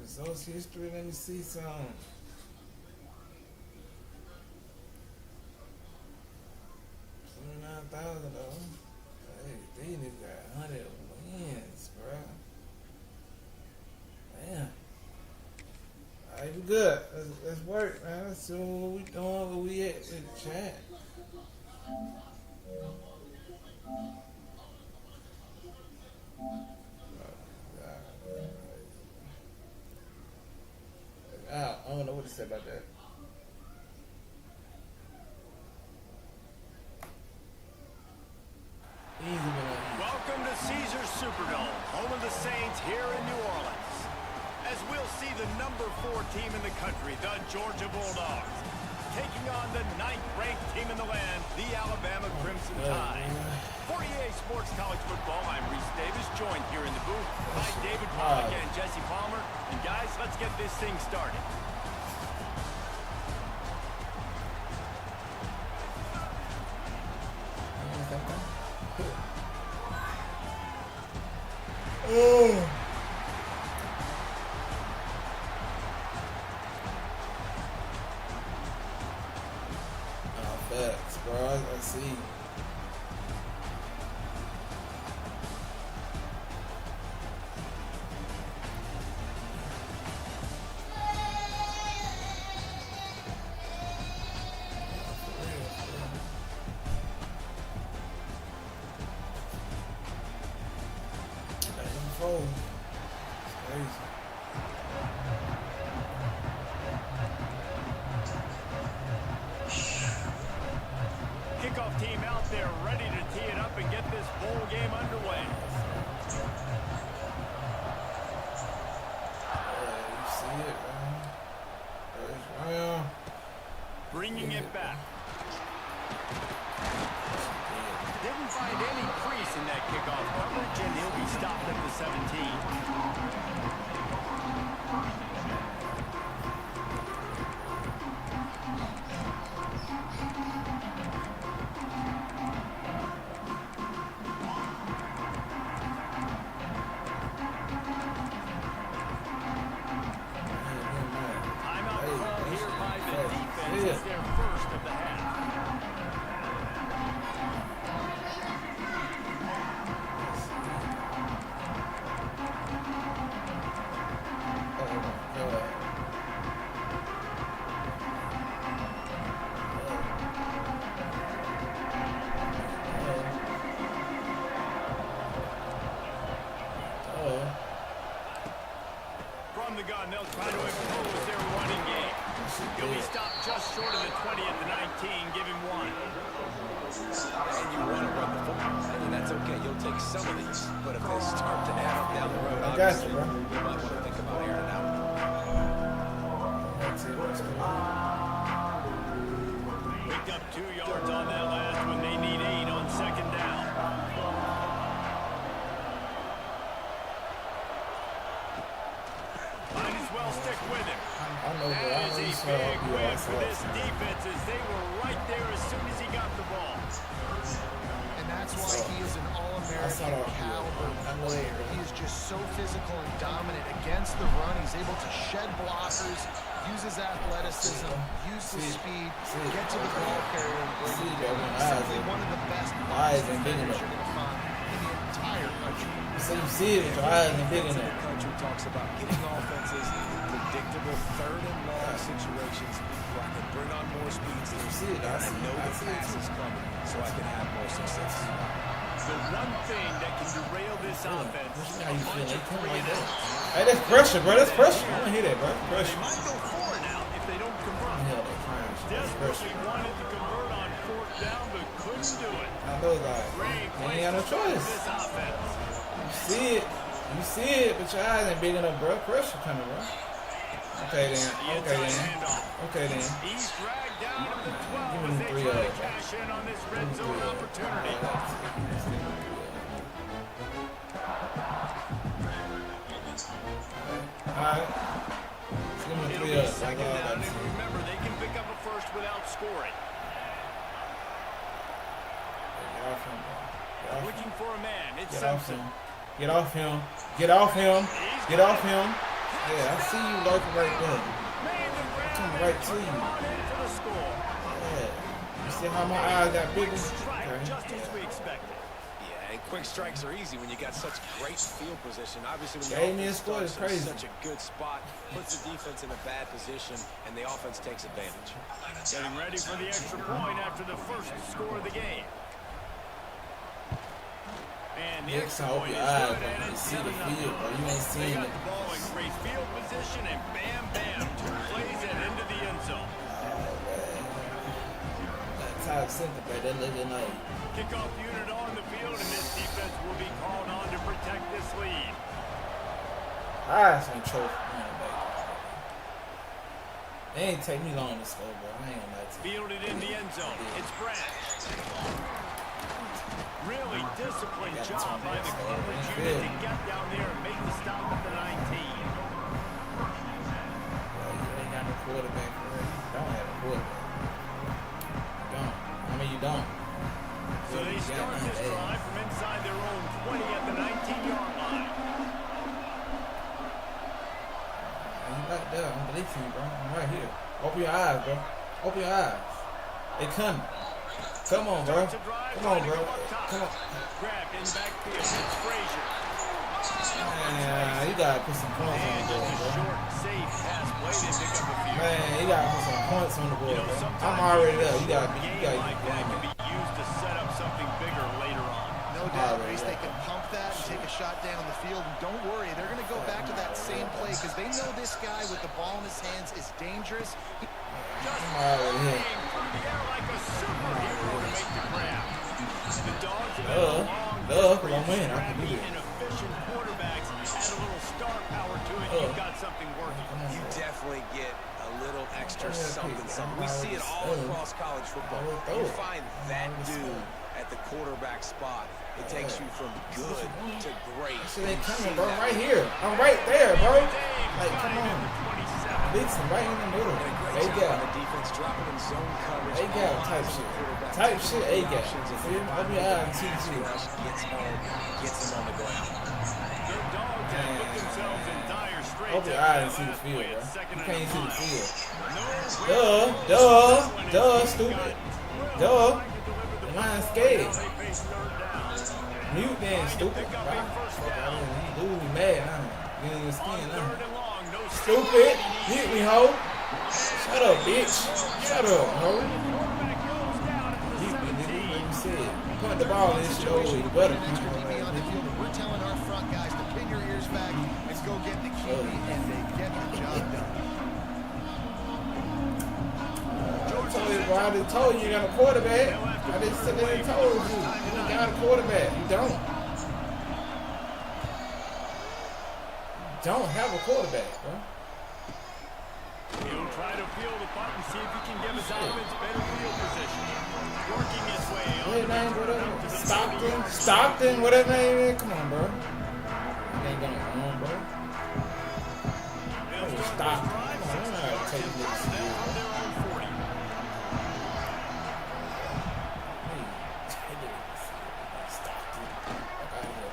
Results history. Let me see some. 29,000 though. Hey, they niggas got 100 wins, bro. Man. Alright, we good. Let's work, man. Let's see what we doing, where we at in the chat. I don't know what to say about that. 4 team in the country, the Georgia Bulldogs, taking on the 9th-ranked team in the land, the Alabama Crimson Tide. For EA Sports College Football, I'm Reese Davis, joined here in the booth by David Pollack and Jesse Palmer. And guys, let's get this thing started. Oh, facts, bro. I see. It's crazy. Kickoff team out there ready to tee it up and get this bowl game underway. You see it, man. First round. Bringing it back. Didn't find any crease in that kickoff coverage, and he'll be stopped at the 17. Timeout call here by the defense. It's their first of the half. From the gun, they'll try to impose their running game. He'll be stopped just short of the 20 at the 19. Give him 1. And you want to run the football. And that's okay. You'll take some of these. But if they start to add up down the road, I got you, bro. You might want to think about airing it out. Picked up 2 yards on that last one. They need 8 on 2nd down. Might as well stick with him. I know, bro. I That know you is saw a big you win ass for up. this defense as they were right there as soon as he got the ball. And that's why he is an all-American caliber player. He is just so physical and dominant against the run. He's able to shed blockers, use his athleticism, use his speed, get to the ball carrier and bring it down. He's simply one of the best Eyes ain't big defenders enough. you're going to find in the entire country. So you see it with your eyes and big The enough. country talks about getting offenses predictable 3rd and long situations where I can bring on more speeds. See it, I I see know it, I the see it pass too. is coming, so I can have more success. The one thing that can derail this offense is How a you feel? bunch They of come 3 like and that. outs. Hey, that's pressure, bro. That's pressure. I want to hear that, bro. They Pressure. might go 4 and out if they don't convert. Yeah, that crime. That's Desperately pressure. wanted to convert on 4th down, but couldn't do it. I know that. Great You play ain't got no choice. this offense. You see it. You see it, but your eyes ain't big enough, bro. Pressure coming, bro. Okay, then. The Okay, inside then. handoff. Okay, then. He's dragged down to the 12 Give as him they 3 try to yards. cash in on this red zone opportunity. Alright. Let's give him a It'll 3 be up. 2nd down, and remember, they can pick up a first without scoring. Get off him, bro. Get off him. Looking for a man. It's Get off Simpson. him. Get off him. Get off him. Get off him. Yeah, I see you lurking right there. Made the grab Coming and right to put you. him on in for the score. Yeah. You see how my eyes got bigger? Strike, Okay. just as we expected. Yeah, and quick strikes are easy when you got such great field position. Obviously, when the Gave me a offense score, starts it's in crazy. such a good spot, puts the defense in a bad position, and the offense takes advantage. Getting ready for the extra point after the first score of the game. And the Next extra time, point open is your eyes, good, bro. and You it's see the 7-0. field, bro. You ain't They seen got it. the ball in great field position, and bam, bam, 2 plays and into the end zone. Tyler Syncopate, that looking like. Kickoff unit on the field, and this defense will be called on to protect this lead. Eyes ain't trophy. Man, baby. It ain't take me long to score, bro. I ain't gonna lie to you. Fielded in the end zone. It's Branch. Really disciplined job by the coverage unit to get down there and make the stop at the 19. Well, you ain't got no quarterback for it. You don't have a quarterback. You don't. I mean, you don't. So they start this drive from inside their own 20 at the 19-yard line. I'm right there. I'm believing you, bro. I'm right here. Open your eyes, bro. Open your eyes. They coming. Come on, bro. Come on, bro. Come on. Grabbed in the backfield. It's Frazier. Man, you gotta put some points on And the board, just a bro. short, safe pass play. They pick up a few. Man, you gotta put some points on the board, bro. Sometimes I'm already there. You a gotta game get like that can going. be used to set up something bigger later on. No doubt, Reese. They can pump that and take a shot down the field. And don't worry, they're going to go back to that same play because they know this guy with the ball in his hands is dangerous. Just I'm already here. flying through the air like a superhero to make the grab. The Dogs have had a long because I'm winning. I can do scrappy it. and efficient quarterbacks. Add a little star power to it, you've got something working. You definitely get a little extra something. We see it all across college football. You find that dude at the quarterback spot. It takes you from good to great. Shit ain't coming, bro. Right here. I'm right there, bro. Like, come on. Dixon right in the middle. Great job A-gap. on the defense, dropping in zone coverage. A-gap type shit. Type shit, A-gap. See? Open your eyes and see the shit. Gets him on the ground. The Dogs have put themselves in dire straits. Open your eyes and see the field, bro. You can't see the field. No, Duh, stupid. Duh. The line's scared. Mute then, stupid. You lose me mad now. You in your skin now. Stupid. Mute me, ho. Shut up, bitch. Shut up, ho. Mute me, nigga. What you said. Put the ball in this show. You better. On the field, we're telling our front guys to pin your ears back and go get the QB, and they get the job done. I just told you you got a quarterback. I just said they told you you got a quarterback. You don't. You don't have a quarterback, bro. He'll try to field the punt and see if he can give his offense better field position. Working his way What his name, whatever? up to the Stockton, whatever name is. Come on, bro. It ain't going on, bro. Stockton. I'm not taking this.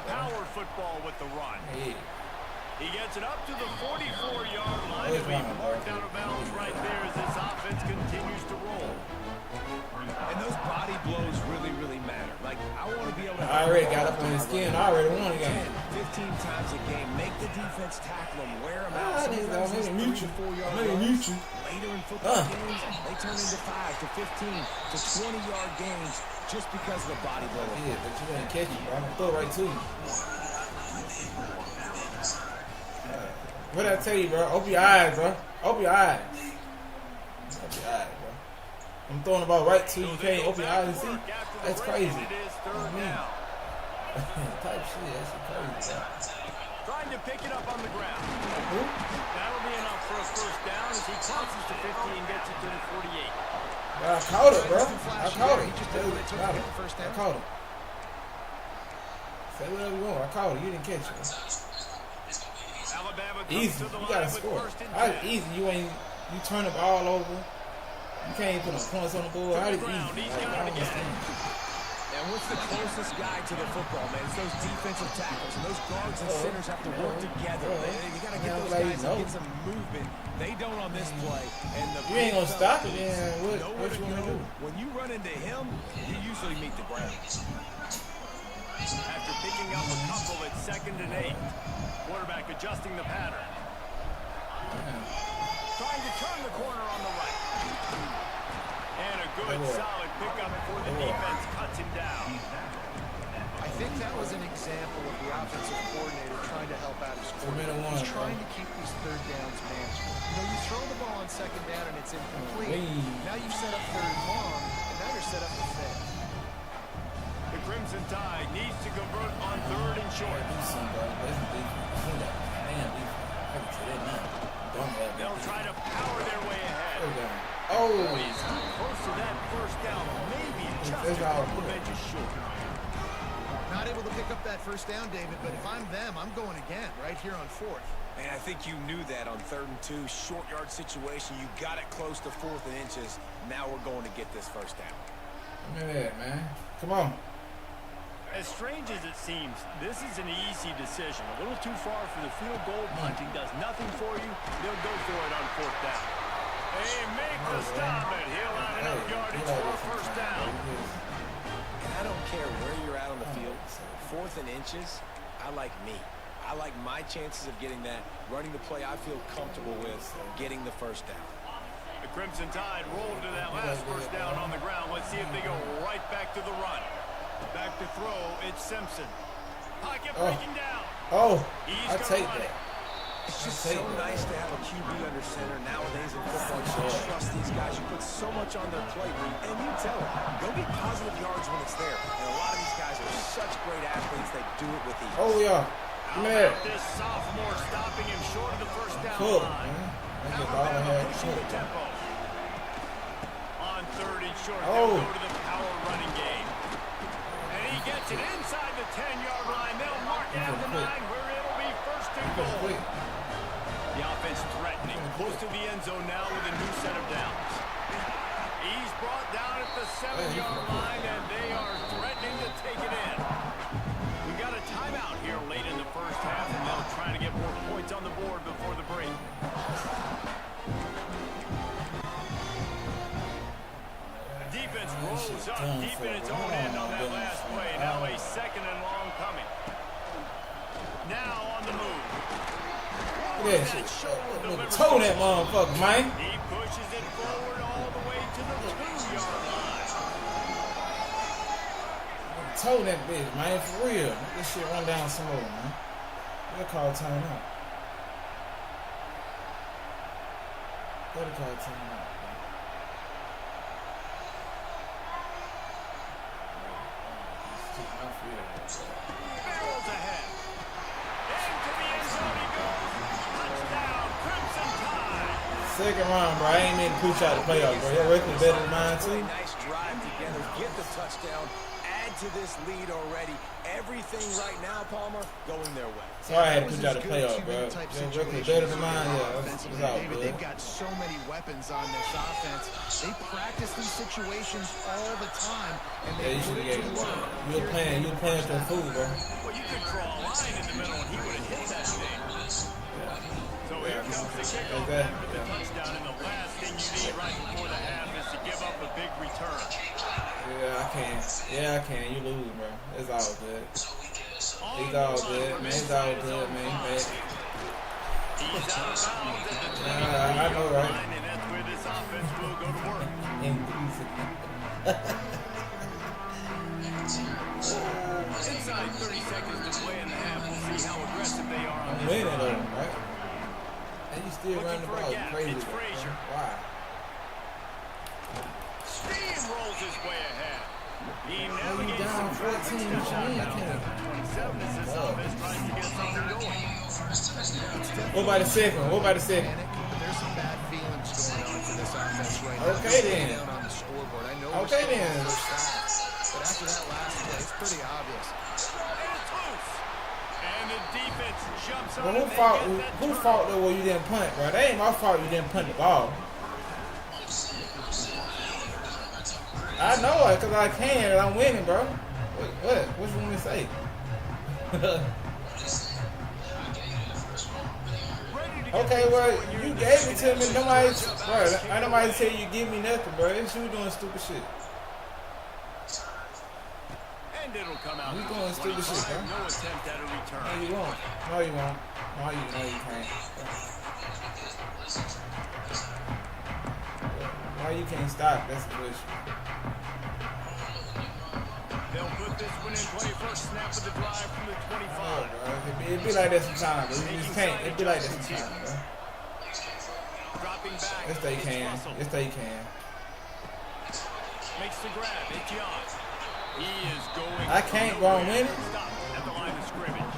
Power football with the run. Yeah. He gets it up to the 44-yard line, and we marked out of bounds right there as this offense continues to roll. And those body blows really, really matter. Like, I want to be able to... I already got up on his skin. I already won the game. 15 times a game. Make the defense tackle him. Wear him out. I'm going to mute you. Later in football games, they turn into 5 to 15 to 20-yard games just because of the body blow. Yeah, but you didn't catch it, bro. I'm going to throw it right to you. What did I tell you, bro? Open your eyes, bro. Open your eyes. Open your eyes, bro. I'm throwing the ball right to you. You can't open your eyes and see? That's crazy. Type shit. That's crazy, bro. Trying to pick it up on the ground. Who? That'll be enough for a first down as he crosses to 50 and gets it to the 48. Bro, I caught it, bro. I caught it. I caught it. Say whatever you want. I caught it. You didn't catch it. Alabama Easy. You gotta score. That's easy. You turn the ball over. You can't put no points on the board. How is it easy? Like, I don't understand. And what's the closest guy to the football, man? It's those defensive tackles. And those guards and centers have to work together. You got to get those guys to get some movement. They don't on this play. And You ain't going to stop it, then what you want to do? When you run into him, you usually meet the ground. After picking up a couple at 2nd and 8. Quarterback adjusting the pattern. Trying to turn the corner on the right. And a good, solid pickup before the defense cuts him down. I think that was an example of the offensive coordinator trying to help out his quarterback. He's trying to keep these third downs manageable. You know, you throw the ball on 2nd down and it's incomplete. Now you've set up 3rd and long, and now you're set up for 5th. The Crimson Tide needs to convert on 3rd and short. They'll try to power their way ahead. Oh, He's close to that first down. Maybe just That's a all couple of good. inches short. Not able to pick up that first down, David, but if I'm them, I'm going again right here on 4th. Man, I think you knew that on 3rd and 2, short yard situation. You got it close to 4th and inches. Now we're going to get this first down. look at that, man. Come on. As strange as it seems, this is an easy decision. A little too far for the field goal. Punting does nothing for you. They'll go for it on 4th down. They make the stop, and he'll have enough yardage for a first down. And I don't care where you're at on the field. 4th and inches, I like me. I like my chances of getting that, running the play I feel comfortable with, getting the first down. The Crimson Tide rolled to that last first down on the ground. Let's see if they go right back to the run. Back to throw, it's Simpson. Pocket breaking down. Oh, He's I gonna take run that. it. It's just so nice to have a QB under center nowadays in football. You can trust these guys. You put so much on their plate, and you tell them, go get positive yards when it's there. And a lot of these guys are such great athletes. They do it with ease. Oh, yeah. How Man. about this sophomore stopping him short of the first down Cook, line? man. That's the ball Alabama ahead. pushing the tempo. On 3rd and short, Oh. they'll go to the power running game. And he gets it inside the 10-yard line. They'll mark it at the 9 where it'll be first and goal. Quick. The offense threatening, close to the end zone now with a new set of downs. He's brought down at the 7-yard line, and they are threatening to take it in. We got a timeout here late in the first half, and they'll try to get more points on the board before the break. The defense rolls up deep in its own end on that last play. Now a 2nd and long coming. Now on the move. Look at that shit. Toe that motherfucker, man. He pushes it forward all the way to the 2-yard line. Toe that bitch, man. For real. Let this shit run down some more, man. They'll call timeout. They'll call timeout. Barrels ahead. Into the end zone he goes. Touchdown, Crimson Tide. 2nd round, bro. I ain't mean to push out the playoffs, bro. Your record better than mine, too. Nice drive together. Get the touchdown. Add to this lead already. Everything right now, Palmer, going their way. Sorry I had to push out the playoffs, bro. Your record better than mine, yeah. That's out, David, bro. they've got so many weapons on this offense. They practice these situations all the time, and Yeah, they you should put have it gave to it. work. You were playing for the food, bro. Well, you could draw a line in the middle, and he would have hit that thing. So here comes the kickoff after the touchdown, and the last thing you need right before the half is to give up a big return. Yeah, I can. Yeah, I can. You lose, bro. It's all good. It's all good, man. It's all good, man. He's out of bounds at the 20 I know, right? line, and that's where this offense will go to work. Inside 30 seconds to play in the half. We'll see how aggressive they are on I'm this winning, drive. though, right? And you still Looking running the for a ball gap. crazy. It's Frazier. Why? Steamrolls his way ahead. He you navigates down some traffic. 14 Still shot I down can't. at 27 as this offense tries to get something going. What about the second? What about the second? Panic, but there's some bad feelings going on for this offense right now. Okay, They're then. down on the scoreboard. I know Okay, we're still then. in the first half, but after that last play, it's pretty obvious. And it's loose. And the defense jumps on Well, it. who fault though where you didn't punt, bro? That ain't my fault you didn't punt the ball. I know it because I can and I'm winning, bro. What you want me to say? Okay, well, you gave it to me. Ain't nobody tell you give me nothing, bro. It's you doing stupid shit. And it'll come out. You doing stupid shit, bro. No attempt at a return. No, you won't. No, you won't. No, you can't. Why you can't stop? That's the question. They'll put this one in play. First snap of the drive from the 25. It'd be like that sometimes, bro. You just can't. It'd be like that sometimes, bro. Dropping back. Yes, they It's can. Russell. Yes, they can. Makes the grab. It's Young. He is going. I can't go and win it. Stop at the line of scrimmage.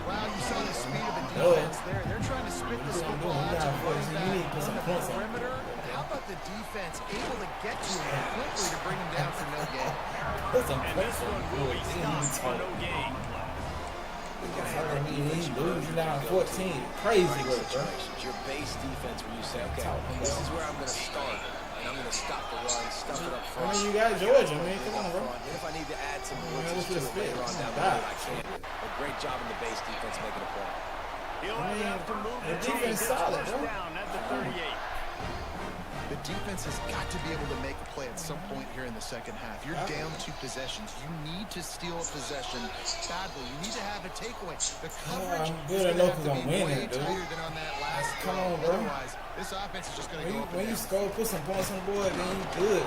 Wow, you saw this speed of the No. defense there. They're trying to spit this football out to the running You back need to put some on points the on. perimeter. How about the defense able to get to him quickly to bring him down for no gain? Put some And points this on. one will be stopped for no gain. He's losing down 14. Crazy work, bro. Situations. Your base defense where you say, okay, this is where I'm going to start, and I'm going to stop the run, stuff it up I front. mean, you got Georgia, man. Come on, bro. And if I need to add some Man, blitzes what's to this it later fit? on down the God. road, I can. A great job in the base defense making a play. He'll I mean, have to move the the defense chains. solid, First bro. down at the 38. The defense has got to be able to make a play at some point here in the second half. You're down 2 possessions. You need to steal a possession badly. You need to have a takeaway. The coverage I'm is good going to enough have to because I'm be way winning, dude. tighter than on that last Come throw. on, bro. Otherwise, this offense is just going to go up When and you down. score, put some points on the board, then you good.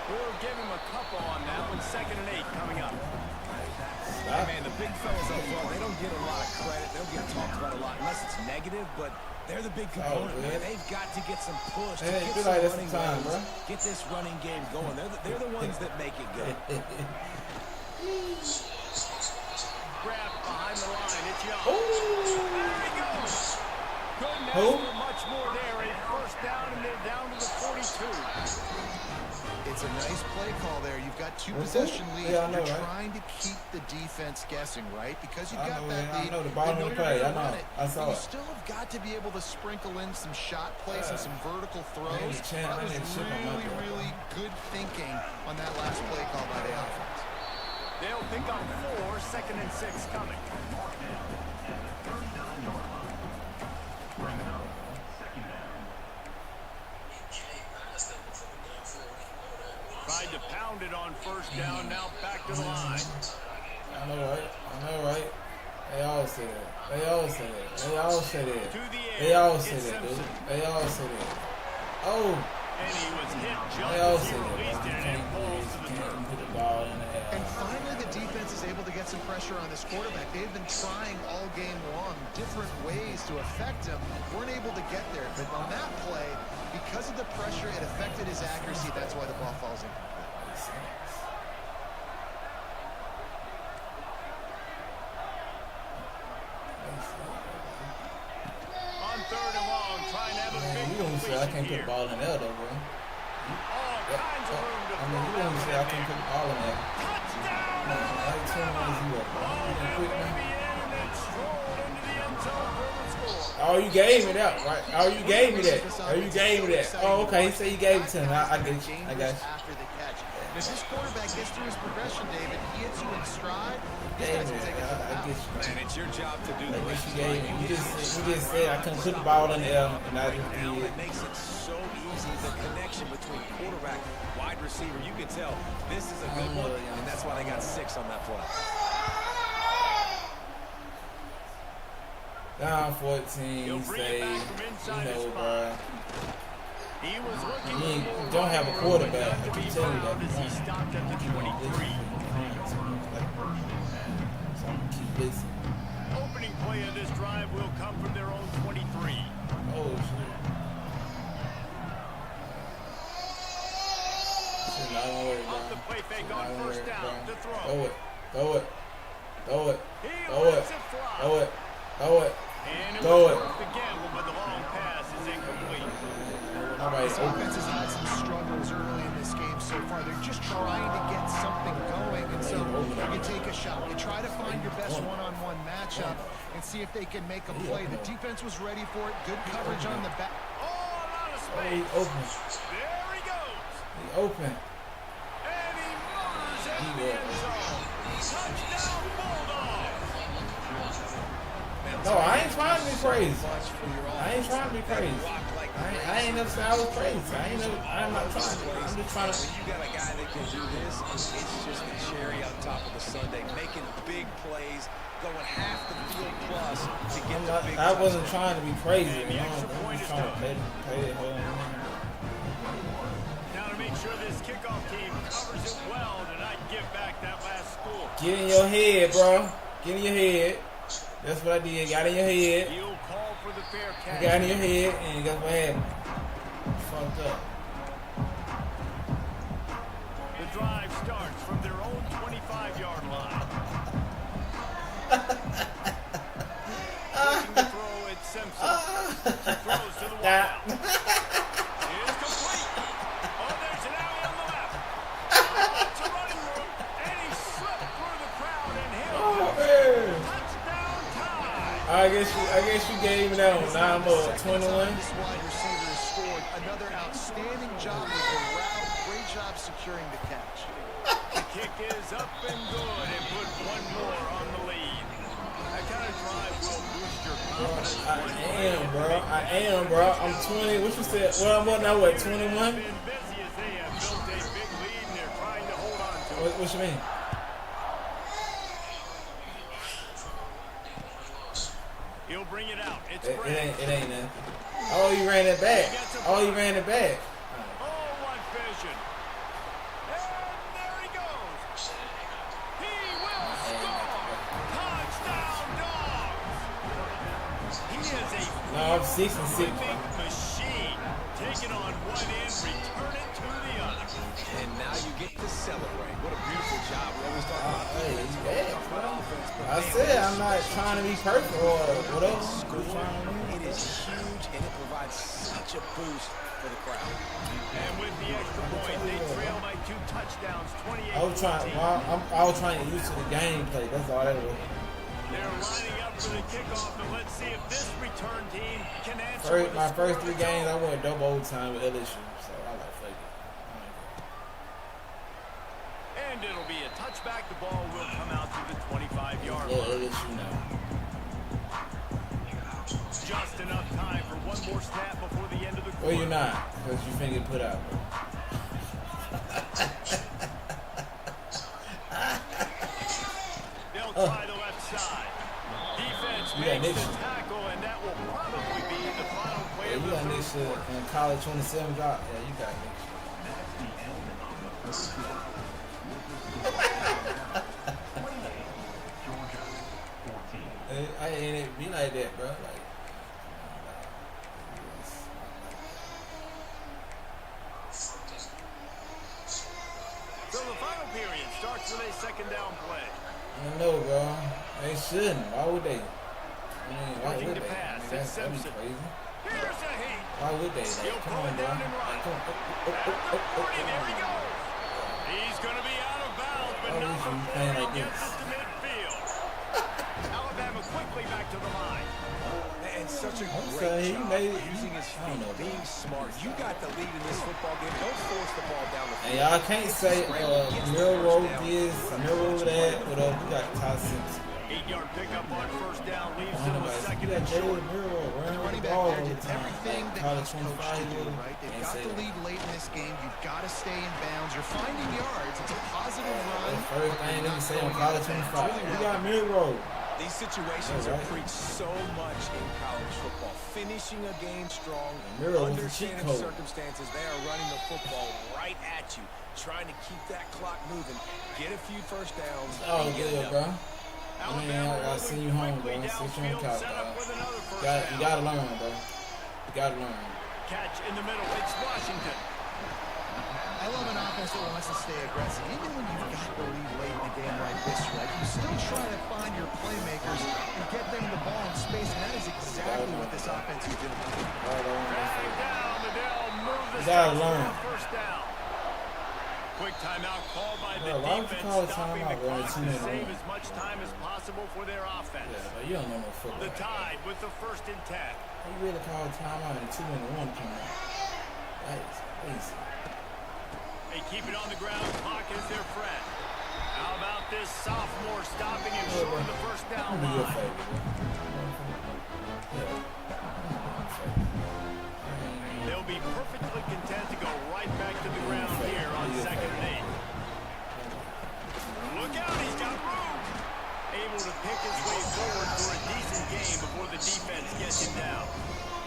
We'll give him a couple on that one. 2nd and 8 coming up. Stop. Man, the big fellas up front, they don't get a lot of credit. They don't get talked about a lot unless it's negative, but they're the big component, man. man. They've got to get some push, to Hey, get feel some like that's running the time, lanes, bro. get this running game going. They're the ones that make it go. Grab behind the line. It's Young. Ooh. There he goes. Couldn't ask Who? for much more there. A first down, and they're down to the 42. It's a nice play call there. You've got 2 Mhm. possession leads. Yeah, I know, You're right? trying to keep the defense guessing, right? Because you've I got know, that man. I lead. know the they bottom of the you're play. gonna I know. run it, I saw but you it. still have got to be able to sprinkle in some shot plays and some vertical throws. I need to chant- That I was need to chip on my really, door. really good thinking on that last play call by the offense. They'll pick up 4. 2nd and 6 coming. Tried to pound it on first down. Now back to the line. I know, right? I know, right? They all say that. They all say that. They all say that. To the air. They all say It's that, dude. Simpson. They all say that. Oh, And he was hit just they all as he say that. released it, You and it can't falls to the turf. put the ball in the air. And finally, the defense is able to get some pressure on this quarterback. They've been trying all game long different ways to affect him. Weren't able to get there. But on that play, because of the pressure, it affected his accuracy. That's why the ball falls incomplete. On 3rd and long, trying to have a Man, big you don't say I completion can't put here. the ball in there, though, bro. All kinds of room to I throw mean, you that don't one say in I can't put there. the ball in there. Touchdown! No, like 21-0. Oh, You done that quit may now? be in, and then strolled into the end zone for the score. Oh, you gave me that, right? Oh, you gave me that. Oh, you gave me that. Oh, okay. So you gave it to him. I get you. I got you. After the catch. If this quarterback gets through his progression, David, he hits you in stride. These Gave guys me can take that. it I get you. Man, it's your job to do I the guess rest. you gave me. You just said I couldn't put the ball in the air, and I just Now did. it makes it so easy. The connection between quarterback, wide receiver, you can tell this is a good one, and that's why they got 6 on that play. Down 14, He'll bring it say, back from inside you his know, spot. bro. He was looking You ain't- for more you don't have a running room, quarterback. but none to I be can tell you that. found as he stopped at the 23. So I'm gonna keep listening. Opening play of this drive will come from their own 23. Oh, shit. Shit, I don't worry, bro. Off the play fake Shit, I on don't first worry, down bro. to throw. Throw it. Throw it. Throw it. He Throw lets it. it fly. Throw it. Throw it. And it Throw was it. worth the gamble, but the long pass is incomplete. Nobody This open. offense has had some struggles early in this game so far. They're just trying to get something going. And so you take a shot. You try to find your best one-on-one matchup and see if they can make a play. The defense was ready for it. Good coverage on the back. Oh, out of Oh, he space. open. There he goes. He open. And he murders it in the He end zone. Touchdown, Bulldogs. No, I ain't trying to be crazy. I ain't trying to be crazy. I ain't never said I was crazy. I'm not trying to. I'm just trying to. When you got a guy that can do this, it's just the cherry on top of the sundae, making big plays, going half the field plus to get I'm the not, big I wasn't touchdown. trying to be crazy. And the You know, extra I'm point just is trying to done. play it. Now to make sure this kickoff team covers it well to not give back that last score. Get in your head, bro. Get in your head. That's what I did. Got in your head. He'll call for the fair You catch. got in your head, and guess what happened? Fucked up. The drive starts from their own 25-yard line. Looking wild. It is complete. Oh, there's an alley on the left. Lots of running room. And he slipped through the crowd and hit Oh, him. man. Touchdown time. I guess you gave me that one. Now I'm 21. This wide receiver has scored another outstanding job with the route. Great job securing the catch. The kick is up and good and put one more on the lead. That kind of drive will boost your confidence. I am, bro. I'm 20. What you said? Well, I'm what now? What? 21? Been busy as they have built a big lead and they're trying to hold on to it. What you mean? He'll bring it out. It's It Frank. ain't nothing. Oh, you ran it back. Oh, you ran it back. Oh, what vision. And there he goes. He will score. Touchdown, Dogs. He is a No, I'm 6 and 6. big machine. Take it on one end, return it to the other. And now you get to celebrate. What a beautiful job. We always talk about Hey, defense, he's but bad, offense, bro. offense, but I man, said I'm not trying to be perfect or whatever. It is huge, and it provides such a boost for the crowd. And with the extra point, they trail by 2 touchdowns, 28 I was trying to get used to the gameplay. That's all that was. They're lining up for the kickoff, and let's see if this return team can answer with a My score first 3 of games, its I own. went double overtime with LSU, so I like fuck it. And it'll be a touchback. The ball will come out to the 25-yard Yeah, line. LSU now. Just enough time for one more snap before the end of the Well, quarter. you're not, because you finna get put out, bro. They'll try the left side. Defense You got makes Nixon. the tackle, and that will probably be the final play Yeah, of you the got third Nixon quarter. in college 27 drop. Yeah, you got Nixon. I ain't it be like that, bro. Like, So the final period starts with a second down play. I know, bro. They shouldn't. Why would they? I mean, why Looking would to they? pass, I mean, it's that'd be Simpson. crazy. Here's a heat. Why would they? He'll Like, come pull on, it bro. down and run. Like, come on. At the 40, there he goes. He's going to be out of bounds, but Why not would you be before playing he like gets this? it to midfield. Alabama quickly back to the line. And such a I'm great saying, he job made it. using his I don't feet, know, bro. being smart. You got the lead in this football game. Don't force the ball down the And field. y'all can't say Miro this, Miro that, whatever. We got Todd Simpson. 8-yard pickup on first down leaves I them don't with know, second you got and short. Jalen Miro running the Running ball back all there the did time. everything Like, that college he's coached 25 to do, years. right? They've Can't got say the that. lead late in this game. You've got to stay in bounds. You're finding yards. It's a positive run. The first thing they can say on college 25. We got Miro. These situations Yeah, are right. preached so much in college football. Finishing a game strong, Miro was the cheat understanding code. circumstances. They are running the football right at you, trying to keep that clock moving. Get a few first downs. Oh, and get good, it bro. done. I mean, I seen you home, bro. I seen you on couch, bro. You gotta learn, bro. You gotta learn. Catch in the middle. It's Washington. I love an offense that wants to stay aggressive. Even when you've got the lead late in a game like this, right? You still try to find your playmakers and get them the ball in space, and that is exactly what this offense is doing. Drag down, but they'll move the You gotta sticks learn. on first down. Quick timeout called by the Bro, why would you defense, call a stopping the timeout when clock it's to 2-0 save run? as much time as possible for their offense. Yeah, but you don't know no football. The Tide with the first and 10. You really call a timeout and 2-1 coming out. That is crazy. They keep it on the ground. Clock is their friend. How about this sophomore stopping him short of the first down Do your line? favor, bro. Yeah. They'll be perfectly content to go right back to the ground here on second and 8. Look out, he's got room. Able to pick his way forward for a decent game before the defense gets him down.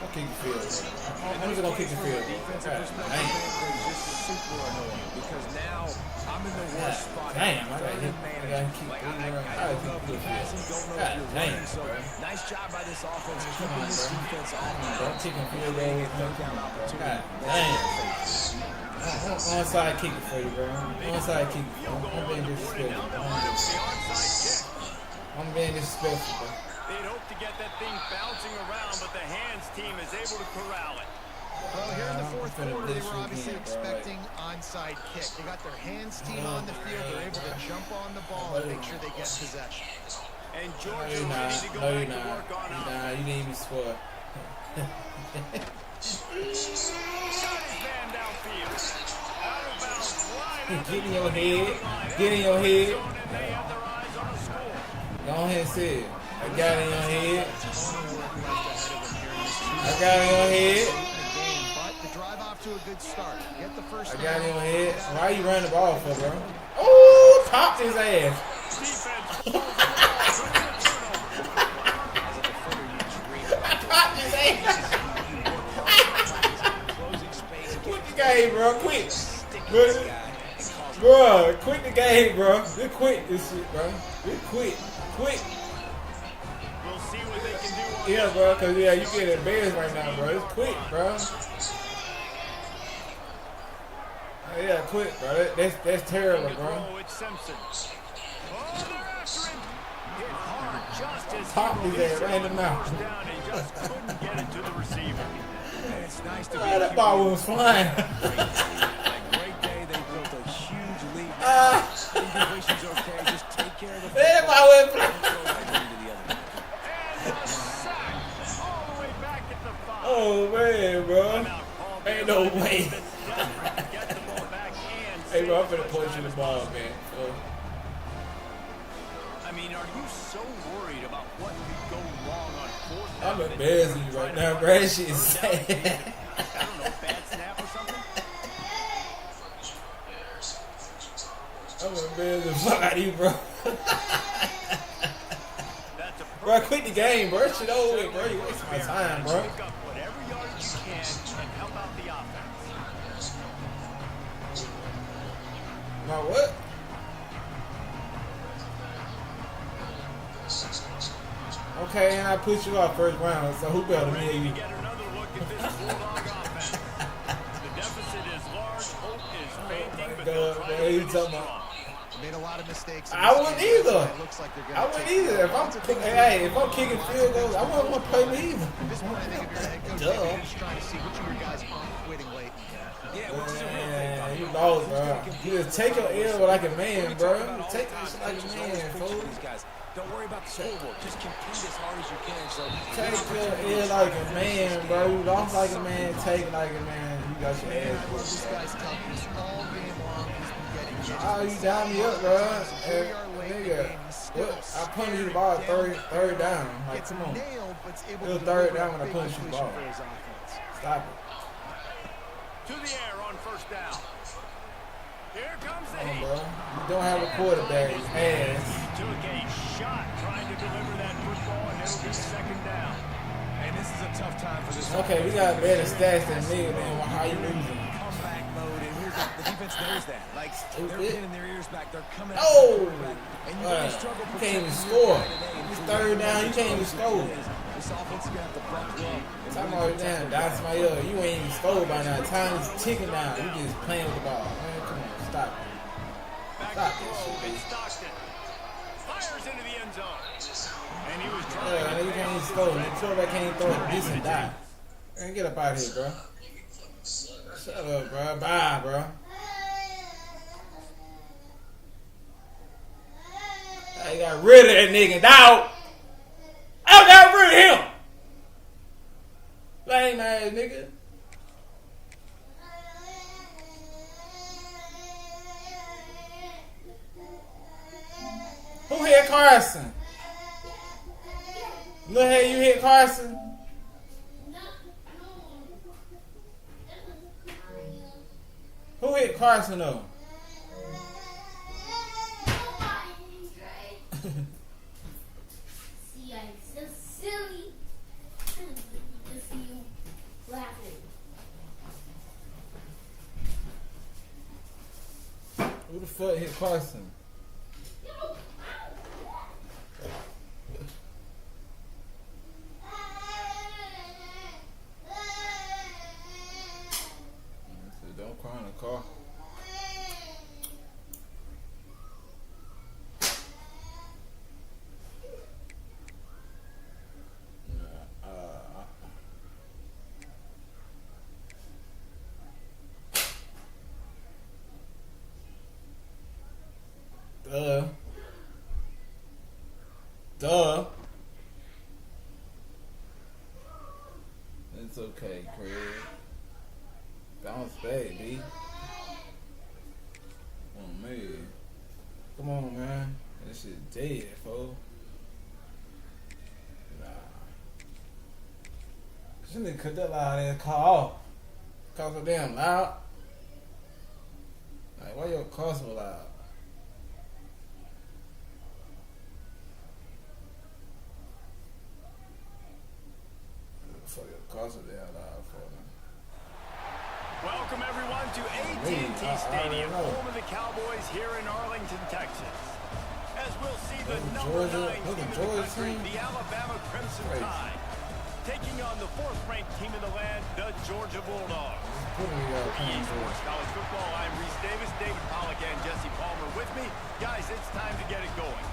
I'll kick the field. I'm just gonna kick the field. Defensive perspective, Dang. they're just super annoying because now I'm in the worst spot. Damn, I gotta hit. Third I and gotta management. keep. Like, I I gotta don't know if keep you're passing, don't know God if you're damn, running. So bro. nice job by this offense Come keeping on, this bro. defense off. Don't kick the field Creating a goal. third down opportunity. God damn. I'm onside kick it for you, bro. Onside kick it. I'm being disrespectful. Now they'll announce the onside kick. I'm being disrespectful, bro. They'd hope to to get that thing bouncing around, but the hands team is able to corral it. Well, here in the fourth quarter, they were obviously expecting onside kick. They got their hands team on the field. They're able to jump on the ball and make sure they get possession. And No, Georgia you're ready not. to go No, you're back to not. work on Nah, you didn't even score. Shot his man downfield. Out of bounds, right at Get in the your 20-yard head. line. Get in your head. And they have their eyes on the score. Go ahead and say it. I got it in your head. I got it in your head. But the drive off to a good start. Get the first I got it in down. your head. Why you running the ball for, bro? Oh, popped his ass. Defense. Popped his ass. Quit the game, bro. Quit. Bro, quit the game, bro. Just quit this shit, bro. Just quit. Quit. We'll see what they can do. Yeah, bro, because, yeah, you get embarrassed right now, bro. Just quit, bro. Yeah, quit, bro. That's terrible, bro. It's Simpson. Oh, they're after him. Hit hard just as Pop his ass right in the mouth. first down. He just couldn't get it to the receiver. And it's nice to be Oh, that ball was flying. great day. They built a huge lead. Incompletion's okay. Just take care of the That ball was flying. And a sack all the way back at the 5. Oh, man, bro. Timeout called Ain't there. no way. Desperate to get the ball back and Hey, bro, I'm save finna punch you the ball, man. I mean, are you so worried about what could go wrong on 4th down? I'm embarrassing you right now, bro. That shit is sad. I don't know, bad snap or something? I'm embarrassing the fuck out of you, bro. That's a Bro, quit the game, bro. Shit over with, bro. You wasting my time, bro. Pick up whatever yardage you can and help out the offense. My what? Okay, and I put you off first round, so who better than Ready me? to get another look at this Bulldog offense. The deficit is large, hope is fainting, but they'll try to What are you finish talking strong. about? Made a lot of mistakes. in I this wouldn't game. either. It looks like they're gonna I wouldn't take either. If I'm kicking field goals, I wouldn't want to play me either. At this point, I think if you're a head coach, Duh. you're just trying to see which of your guys aren't quitting late. Yeah, which is a real thing. Man, you lost, bro. You just take your L like a man, bro. Take that shit like a man, fool. These guys, don't worry about the scoreboard. Just compete as hard as you can. So Take your L like a man, bro. You lost like a man, take it like a man. You got your Man, I ass. love this guy's toughness all game long. He's been getting hit. Oh, you down me up, bro. Hey, nigga, what? I punched you the ball third down. Like, Gets come on. nailed, but it's able It was to third deliver down when I a big punched you the completion ball. for his offense. Stop it. To the air on 1st down. Here comes the Come on, heat. bro. You don't have a quarterback. Ass. He took a shot trying to deliver that football, and it'll be 2nd down. And this is a tough time for this Okay, we got better stats than me, man. How you losing? comeback mode, and here's the defense knows that. Like they're Stupid. pinning their ears back. They're coming. Oh! And you're gonna struggle You can't even protecting score. your guy today. And It's who third knows down. You can't even what score. This offense is gonna have to buckle up. and Time really out protect down. their That's guys. my ear. You ain't even scored by now. Time is ticking down. You just playing with the ball. Man, come on. Stop it. Back Stop to this throw. shit. It's Stockton. Fires into the end zone. And he was Yeah, trying you to can't even score. The quarterback can't throw a decent die. Man, get up out of here, bro. Shut up, bro. Bye, bro. I got rid of that nigga, dog. I got rid of him. Lame ass nigga. Who hit Carson? Look here, you hit Carson. Who hit Carson though? See, I'm so silly. To see you laughing. Who the fuck hit Carson? Don't cry in the car. Duh. It's okay, Craig. Bounce back, B. Oh, man. Come on, man. That shit dead, fool. Nah. You need to cut that loud ass car off. Car so damn loud. Like, why your car so loud? Fuck your car so damn loud for me. Welcome everyone to AT&T Stadium, home of the Cowboys here in Arlington, Texas. As we'll see the number 9 team in the country, the Alabama Crimson Tide, taking on the 4th-ranked team in the land, the Georgia Bulldogs. For EA Sports College Football, I'm Reese Davis, David Pollack, and Jesse Palmer with me. Guys, it's time to get it going.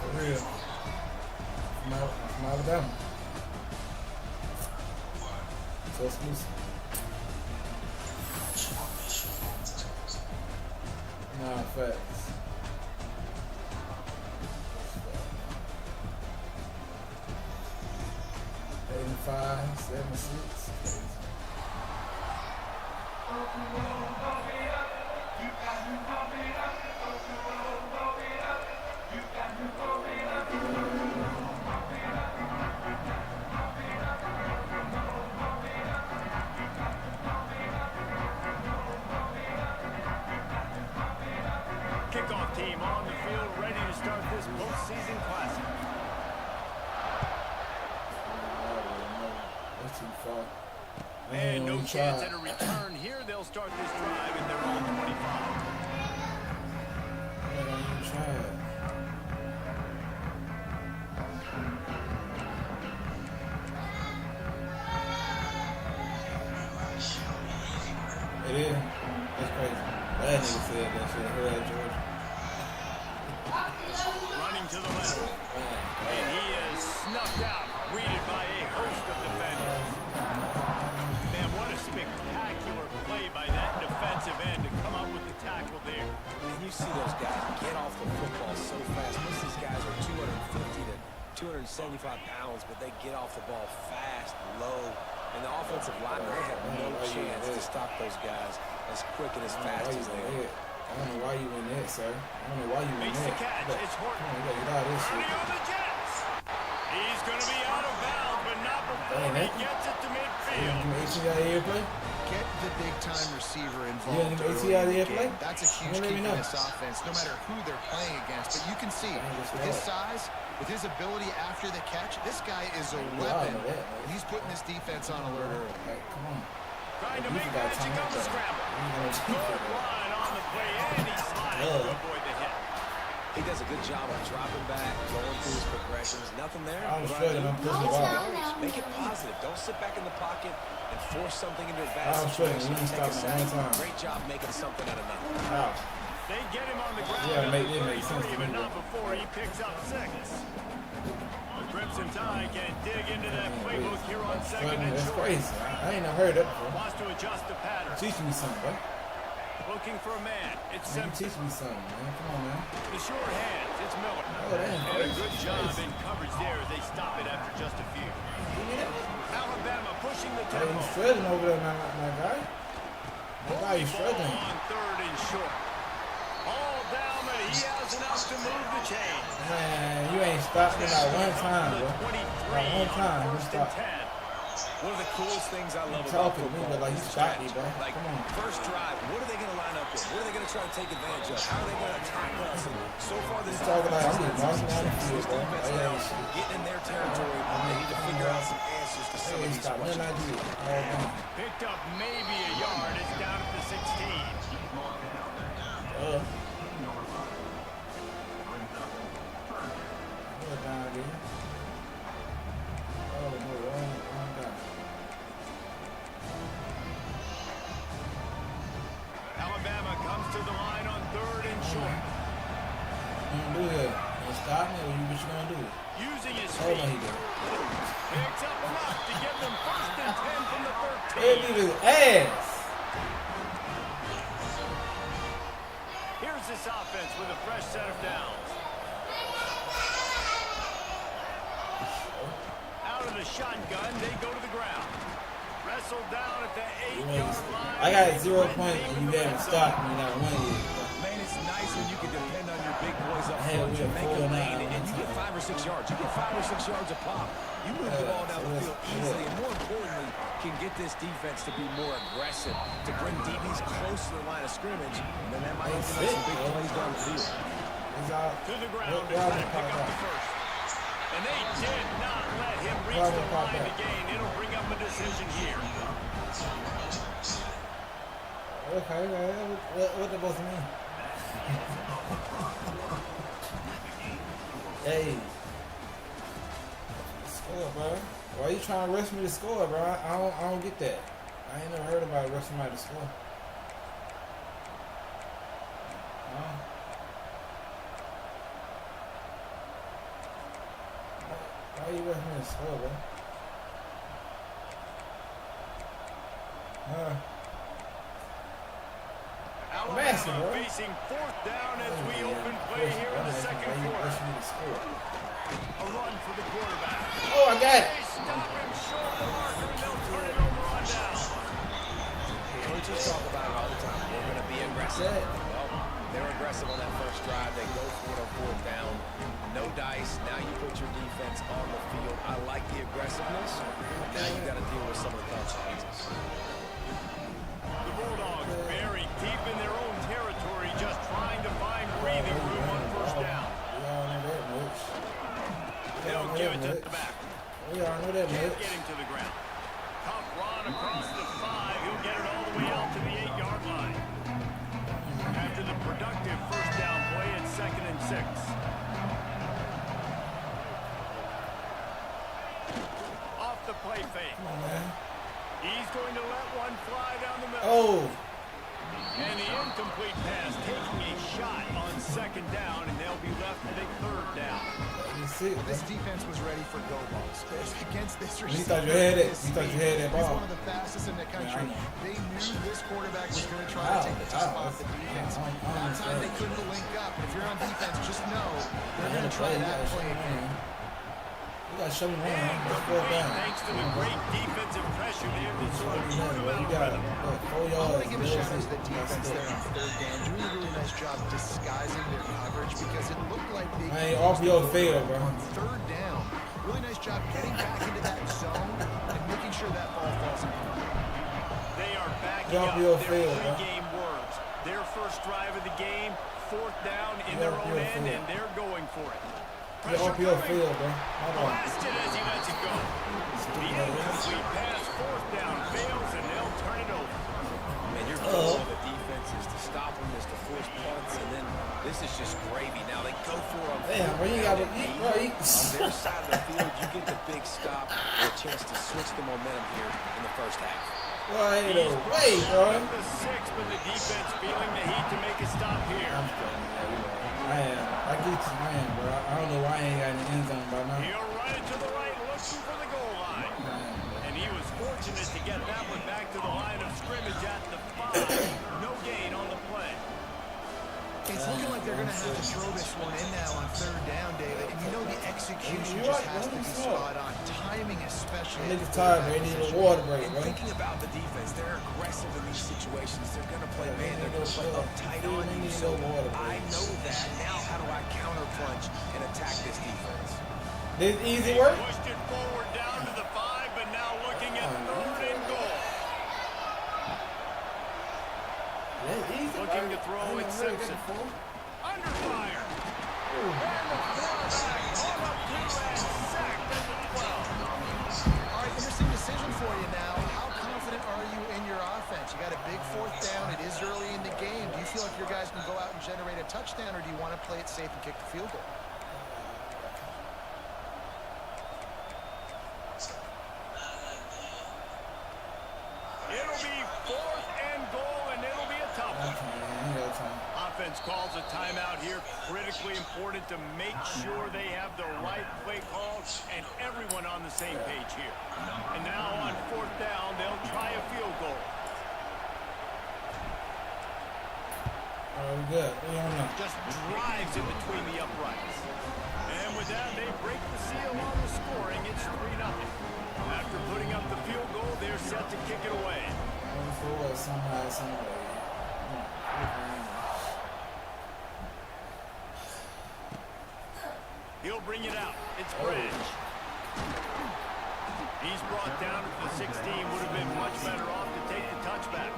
For real. From Alabama. So exclusive. Nah, facts. Eight and 5, 7 and 6. Kickoff team on the field, ready to start this postseason classic. That's too far. And no chance at a return here. They'll start this drive at their own 25. I don't even try it. It is. That's crazy. That nigga said that shit. Who had Georgia? Running to the left. And he is snuffed out, greeted by a host of defenders. Man, what a spectacular play by that defensive end to come up with the tackle there. And you see those guys get off the football so fast. Most of these guys are 250 to 275 pounds, but they get off the ball fast, low. And the offensive linemen, they have no chance to stop those guys as quick and as fast as they are. I don't know why you in that, sir. I don't know why you in Makes that. the catch. It's Horton. Come on, you gotta get out of this shit. Running on the Jets. He's going to be out of bounds, but not before he gets it to midfield. You ATI play? Get the big-time receiver You involved didn't early in the ATI play? game. That's a huge key for this offense, no matter who they're playing against. But you can see, with his size, with his ability after the catch, this guy is a weapon. And he's putting this defense on alert early. Hey, come on. Trying to make magic on the scramble. Good line on the play, and he slides to avoid the hit. He does a good job of dropping back, going through his progressions. Nothing there. I'm struggling. I'm pushing the ball. Make it positive. Don't sit back in the pocket and force something into a bad I'm struggling. situation. We need to Take a stop him sack. one time. Great job making something out of nothing. Wow. They get him on the ground Yeah, at make the sense 33, to but me, not though. before he picks up 6. The Crimson Tide can dig into that playbook here on second and That's short. crazy. I ain't never heard that before. Wants to adjust the pattern. Teach me something, bro. Looking for a man. It's You Simpson. teach me something, man. Come on, man. The short hands. It's Miller. Oh, that ain't And a crazy. good job in coverage there as they stop it after just a few. Alabama pushing the Hey, tempo. you struggling over there, my guy. My guy, you struggling. On 3rd and short. All down, but he has enough to move the chain. Man, you ain't stopped me not one time, bro. Not 23 one time. You on 1st and stopped. 10. One of the coolest things I love about Talking to me, football but like is you the stopped me, strategy. bro. Like, Come on. first drive, what are they going to line up with? What are they going to try to take advantage of? How are they going to attack us? And so far, this You talking like I'm offense just marching down the this field, bro. defense Hey, now shit. getting in their territory. They need to figure out some answers to some Hey, of these stop. questions. Nothing I do. Oh, man. Picked up maybe a yard. It's down at the 16. What down there? Oh, no, wrong guy. gonna do here? You gonna stop me or what you gonna do? Using his Hold feet. on, he did. Picks up enough to give them 1st and 10 from the Hey, 13. beat his ass. Here's this offense with a fresh set of downs. Out of the shotgun, they go to the ground. Wrestled down at the 8-yard line. I got 0 points and you haven't stopped me not one yet. Man, it's nice when you can depend on your big boys up Hell, front we to are make a 4-9 lane, and you get 5 or 6 yards. You get 5 or 6 yards a pop. You move the ball down the field easily, and more importantly, can get this defense to be more aggressive, to bring DBs close to the line of scrimmage, and then that might open up some big plays down the field. He's out. To the ground to try to pick up the first. And they did not let him reach the line to gain. It'll bring up a decision here. Okay, what the both mean? Hey. Score, bro. Why you trying to rush me to score, bro? I don't get that. I ain't never heard about rushing somebody to score. No. Why you rushing me to score, bro? Alabama facing 4th down as we open play here in the second quarter. A run for the quarterback. Oh, I got it. They stop him short of the marker and they'll turn it over on down. Coaches talk about it all the time. We're going to be aggressive. Well, they're aggressive on that first drive. They go for it on 4th down. No dice. Now you put your defense on the field. I like the aggressiveness. Now you got to deal with some of the consequences. The Bulldogs buried deep in their own territory, just trying to find breathing room on 1st down. They don't give it to the back. We all know that, Can't Mitch. get him to the ground. Tough run across the 5. He'll get it all the way out to the 8-yard line. After the productive 1st down play, it's 2nd and 6. Off the play fake. Come on, man. He's going to let one fly down the middle. Oh. And the incomplete pass taking a shot on 2nd down, and they'll be left with a 3rd down. You see, This defense was ready for go balls. Against this You receiver. thought you had it. You thought you had that He's ball. one of the fastest in the country. Yeah, I know. They knew this quarterback was going to try Wow, to take the top wow, off the defense. I don't That time they understand. couldn't link up. If you're on defense, just know they're You going to try gotta that show play me, again. man. You gotta show me one. Let's go down. Thanks to the great defensive pressure there to sort of put him out You of got rhythm. 4 I yards. want to give a shout out to the That's defense it. there on 3rd down, doing a really nice job disguising their coverage because it looked like they Man, RPO failed, bro. on 3rd down. Really nice job getting back into that zone and making sure that ball falls in front. They are backing Y'all up real their failed, huh? pregame words. Their first drive of the game, 4th down in Y'all their own real end, failed. and they're going for it. The RPO failed, bro. Hold on. Blasted as he lets it go. The incomplete pass, 4th down, fails, and they'll turn it over. Man, your goal of the defense is to stop them, is to force punts, and then this is just gravy. Now they go for them. Damn, bro, you gotta eat, bro. On their side of the field, you get the big stop or a chance to switch the momentum here in the first half. Wait, He's wait, bro. at the 6, but the defense feeling the heat to make a stop here. I get you, man, bro. I don't know why I ain't got in the end zone by now. He'll run it to the right, looking for the goal line. And he was fortunate to get that one back to the line of scrimmage at the 5. No gain on the play. It's looking like they're going to have to throw this one in now on 3rd down, David. And you know the execution just has to be spot on. Timing especially. Niggas tired, man. They need a water break, And bro. thinking about the defense, they're aggressive in these situations. They're going to play man. They're going to play uptight on you. So I know that. Now how do I counterpunch and attack this defense? This easy work? Pushed it forward down to the 5, but now looking at 3rd and goal. That's easy, Looking bro. to throw I ain't it, never heard Simpson. that before. Under fire. And the quarterback caught up to and sacked at the 12. All right, interesting decision for you now. How confident are you in your offense? You got a big 4th down. It is early in the game. Do you feel like your guys can go out and generate a touchdown, or do you want to play it safe and kick the field goal? It'll be 4th and goal, and it'll be a tough one. Okay, man, you got time. offense calls a timeout here. Critically important to make sure they have the right play calls and everyone on the same page here. And now on 4th down, they'll try a field goal. All right, we good. We on now. Just drives in between the uprights. And with that, they break the seal on the scoring. It's 3-0. After putting up the field goal, they're set to kick it away. Forward somehow, some way. He'll bring it out. It's Branch. He's brought down at the 16. Would have been much better off to take the touchback.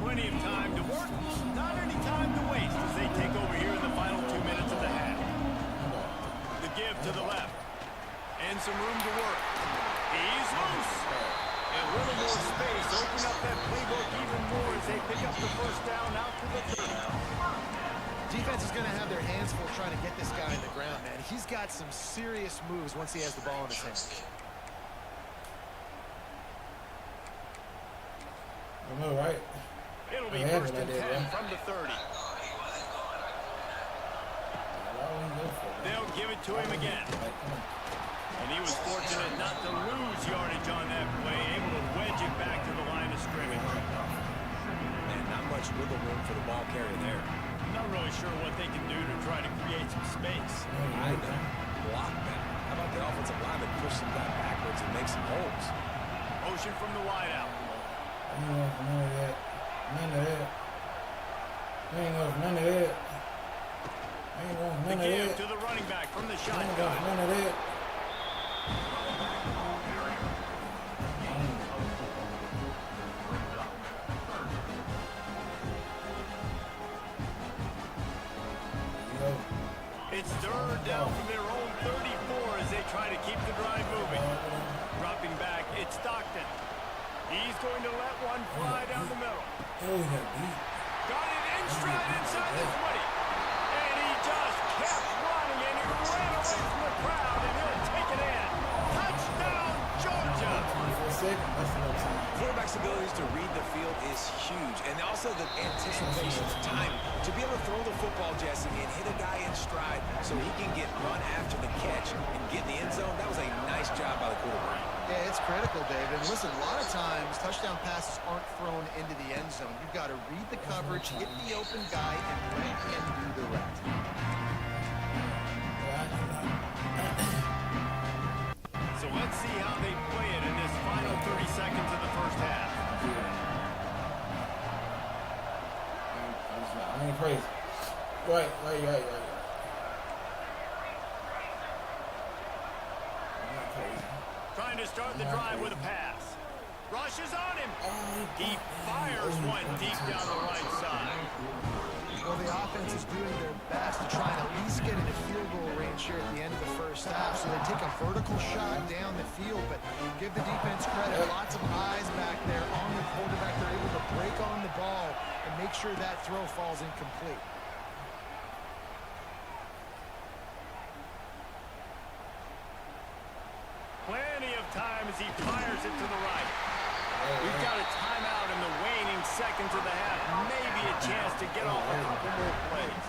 Plenty of time to work, not any time to waste as they take over here in the final 2 minutes of the half. The give to the left. And some room to work. He's loose. And a little more space. Open up that playbook even more as they pick up the first down out to the 30. Defense is going to have their hands full trying to get this guy in the ground, man. He's got some serious moves once he has the ball in his hands. I know, right? It'll be Yeah, first and 10 yeah. from the 30. They'll give it to him again. And he was fortunate not to lose yardage on that play, able to wedge it back to the line of scrimmage. And not much wiggle room for the ball carrier there. Not really sure what they can do to try to create some space. I know. Block better. How about the offensive line that push some guy backwards and make some holes? Motion from the wideout. None of that. None of that. Ain't enough, none of that. Ain't enough, The none of give that. to the running back from the Ain't shotgun. enough, none of that. It's third down from their own 34 as they try to keep the drive moving. Dropping back, it's Stockton. He's going to let one fly down the middle. Oh, he got beat. Got it in stride inside the 20. And he just kept running, and he ran away from the crowd, and he'll take it in. Touchdown, Georgia! 24 seconds. That's enough time. Quarterback's abilities to read the field is huge, and also the anticipation, the timing. To be able to throw the football, Jesse, and hit a guy in stride so he can get run after the catch and get in the end zone, that was a nice job by the quarterback. Yeah, it's critical, David. Listen, a lot of times touchdown passes aren't thrown into the end zone. You've got to read the coverage, hit the open guy, and let him do the rest. So let's see how they play it in this final 30 seconds of the first half. I ain't crazy. Right. I'm not crazy. Trying to start the drive with a pass. Rush is on him. He fires one deep down the right side. Well, the offense is doing their best to try and at least get into field goal range here at the end of the first half. So they take a vertical shot down the field, but give the defense credit. Lots of eyes back there on the quarterback. They're able to break on the ball and make sure that throw falls incomplete. Plenty of time as he fires it to the right. We've got a timeout in the waning seconds of the half. Maybe a chance to get off a couple more plays.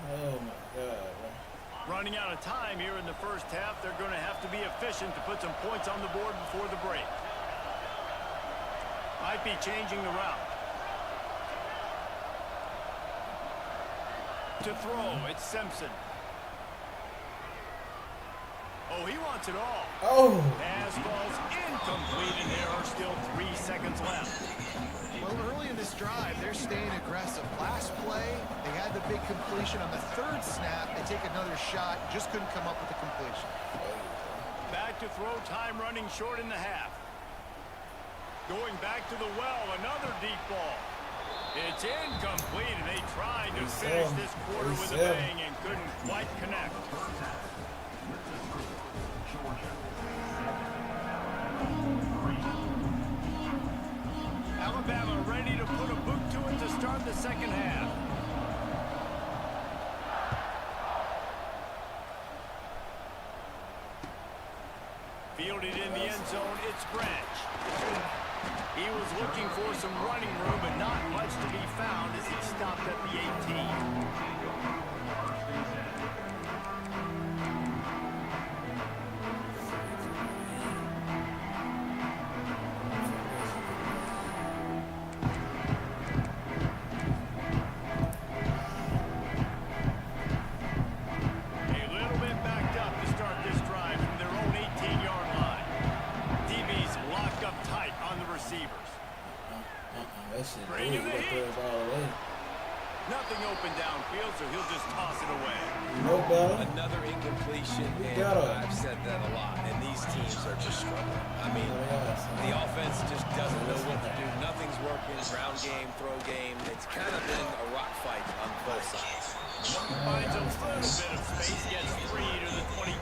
Oh my God, bro. Running out of time here in the first half. They're going to have to be efficient to put some points on the board before the break. Might be changing the route. To throw, it's Simpson. Oh, he wants it all. Oh! Pass falls incomplete, and there are still 3 seconds left. Well, early in this drive, they're staying aggressive. Last play, they had the big completion. On the third snap, they take another shot. Just couldn't come up with the completion. Back to throw, time running short in the half. Going back to the well, another deep ball. It's incomplete, and they tried to 37. finish this quarter with a 37. bang and couldn't quite connect. Alabama ready to put a boot to it to start the second half. Fielded in the end zone, it's Branch. He was looking for some running room, but not much to be found as he stopped at the 18. A little bit backed up to start this drive from their own 18-yard line. DB's locked up tight on the receivers. That shit Bring big. in You the got throw it all away. Nothing open downfield, so he'll just toss it away. No better. Another incompletion, and got it. I've said that a lot, and these teams are just struggling. I mean, the offense just doesn't know what to do. Nothing's working. Ground game, throw game. It's kind of been a rock fight on both sides. Finds a little bit of space, gets free to the 22.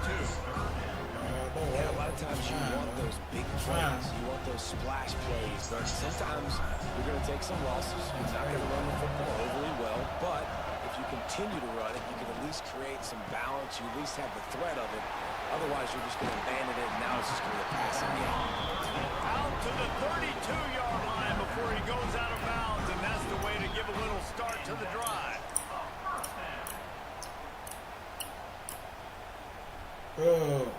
Yeah, a lot of times you want those big plays, you want those splash plays, but sometimes you're going to take some losses. You're not going to run the football overly well, but if you continue to run it, you can at least create some balance. You at least have the threat of it. Otherwise, you're just going to abandon it, and now it's just going to be a passing game. Out to the 32-yard line before he goes out of bounds, and that's the way to give a little start to the drive. Oh.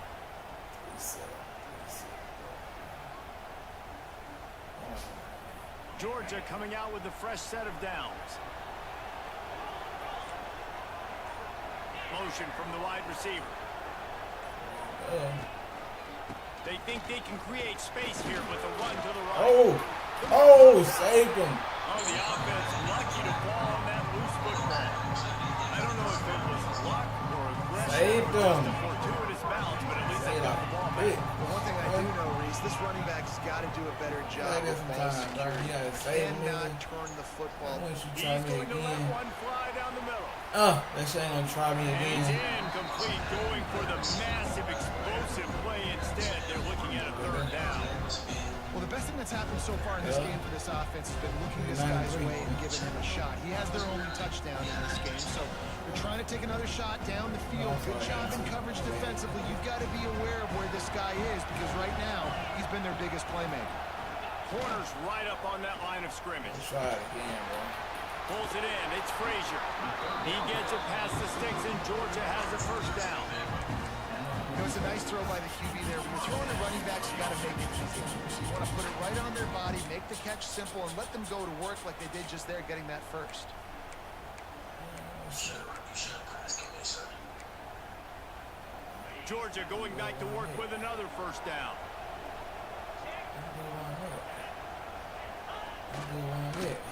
Georgia coming out with a fresh set of downs. Motion from the wide receiver. They think they can create space here with a run to the right. Oh, saved him. Oh, the offense lucky to fall on that loose football. I don't know if it was luck or aggression Saved or just him. a fortuitous bounce, but at least they got the ball back. Well, one thing I do know, Reese, this running back's got to do a better job with ball security. You gotta save me. Cannot turn the football. Once you He's try me going to let again. one fly down the middle. That shit ain't gonna try me And it's again. incomplete, going for the massive explosive play instead. They're looking at a third down. Well, the best thing that's happened so far in this game for this offense has been looking this guy's way and giving him a shot. He has their only touchdown in this game, so they're trying to take another shot down the field. Good job in coverage defensively. You've got to be aware of where this guy is because right now he's been their biggest playmaker. Corner's right up on that line of scrimmage. Try it again, bro. Pulls it in. It's Frazier. He gets it past the sticks, and Georgia has a first down. You know, it's a nice throw by the QB there. When you're throwing to running backs, you got to make it easy. So you want to put it right on their body, make the catch simple, and let them go to work like they did just there, getting that first. Georgia going back to work with another first down.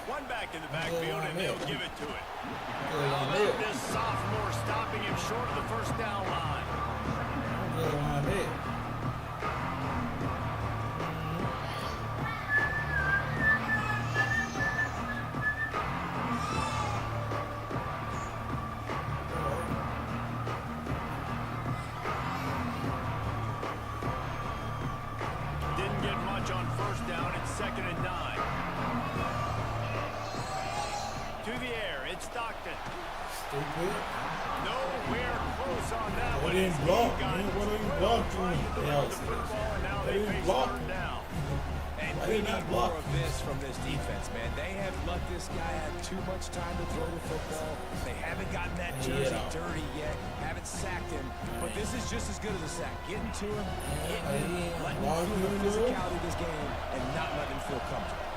One back in the backfield, and they'll give it to it. How about this sophomore stopping him short of the first down line? Didn't get much on first down. It's 2nd and 9. To the air, it's Stockton. Stupid. Nowhere close on that one. They didn't He block, got man. What through didn't it, block trying me? to throw Yeah, the football, and now they they didn't face block. third down. And Why we did need not block? more of this from this defense, man. They have let this guy have too much time to throw the football. They haven't gotten that jersey dirty yet, haven't sacked him. But this is just as good as a sack. Getting to him, hitting him, letting him feel the physicality of this game, and not letting him feel comfortable.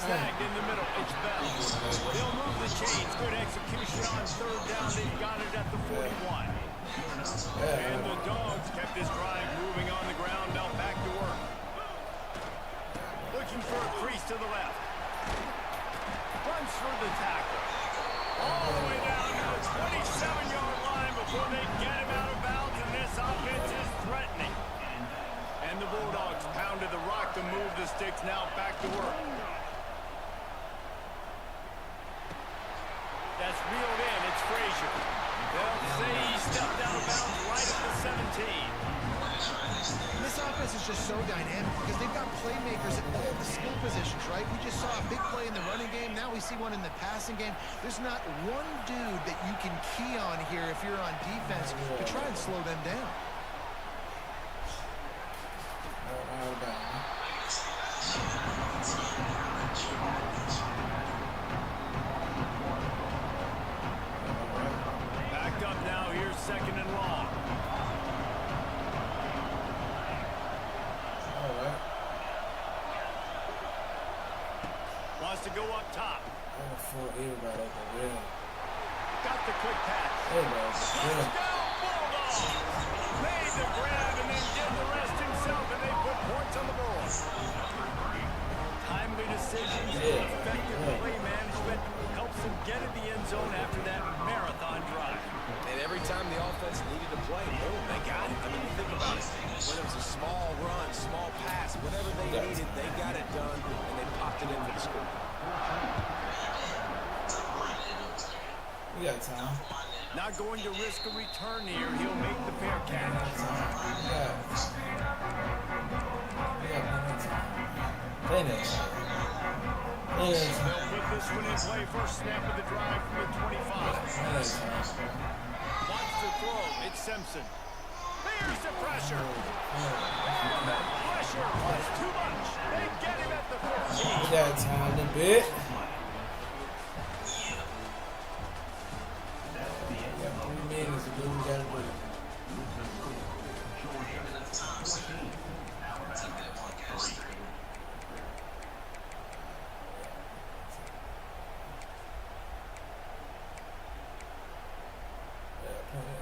Snagged in the middle. It's Bell. They'll move the chains. Good execution on third down. They've got it at the 41. And the Dogs kept this drive moving on the ground. Now back to work. Looking for a crease to the left. Runs for the tackle. All the way down to the 27-yard line before they get him out of bounds. And this offense is threatening. And And the Bulldogs pounded the rock to move the sticks. Now back to work. That's reeled in. It's Frazier. They'll say he stepped out of bounds right at the 17. This offense is just so dynamic because they've got playmakers at all the skill positions, right? We just saw a big play in the running game. Now we see one in the passing game. There's not one dude that you can key on here if you're on defense to try and slow them down. Backed up now. Here's second and long. Wants to go up top. Got the quick pass. Touchdown Bulldogs! Made the grab and then did the rest himself, and they put points on the board. Timely decisions, effective play management helps them get in the end zone after that marathon drive. And every time the offense needed to play, boom, they got it. I mean, you think about it. Whether it was a small run, small pass, whatever they needed, they got it done, and they popped it in for the score. We got time. Not going to risk a return here. He'll make the fair catch. They'll put this one in play. First snap of the drive from the 25. Wants to throw. It's Simpson. Here's the pressure. Pressure was too much. They get him at the 14. We got time a bit.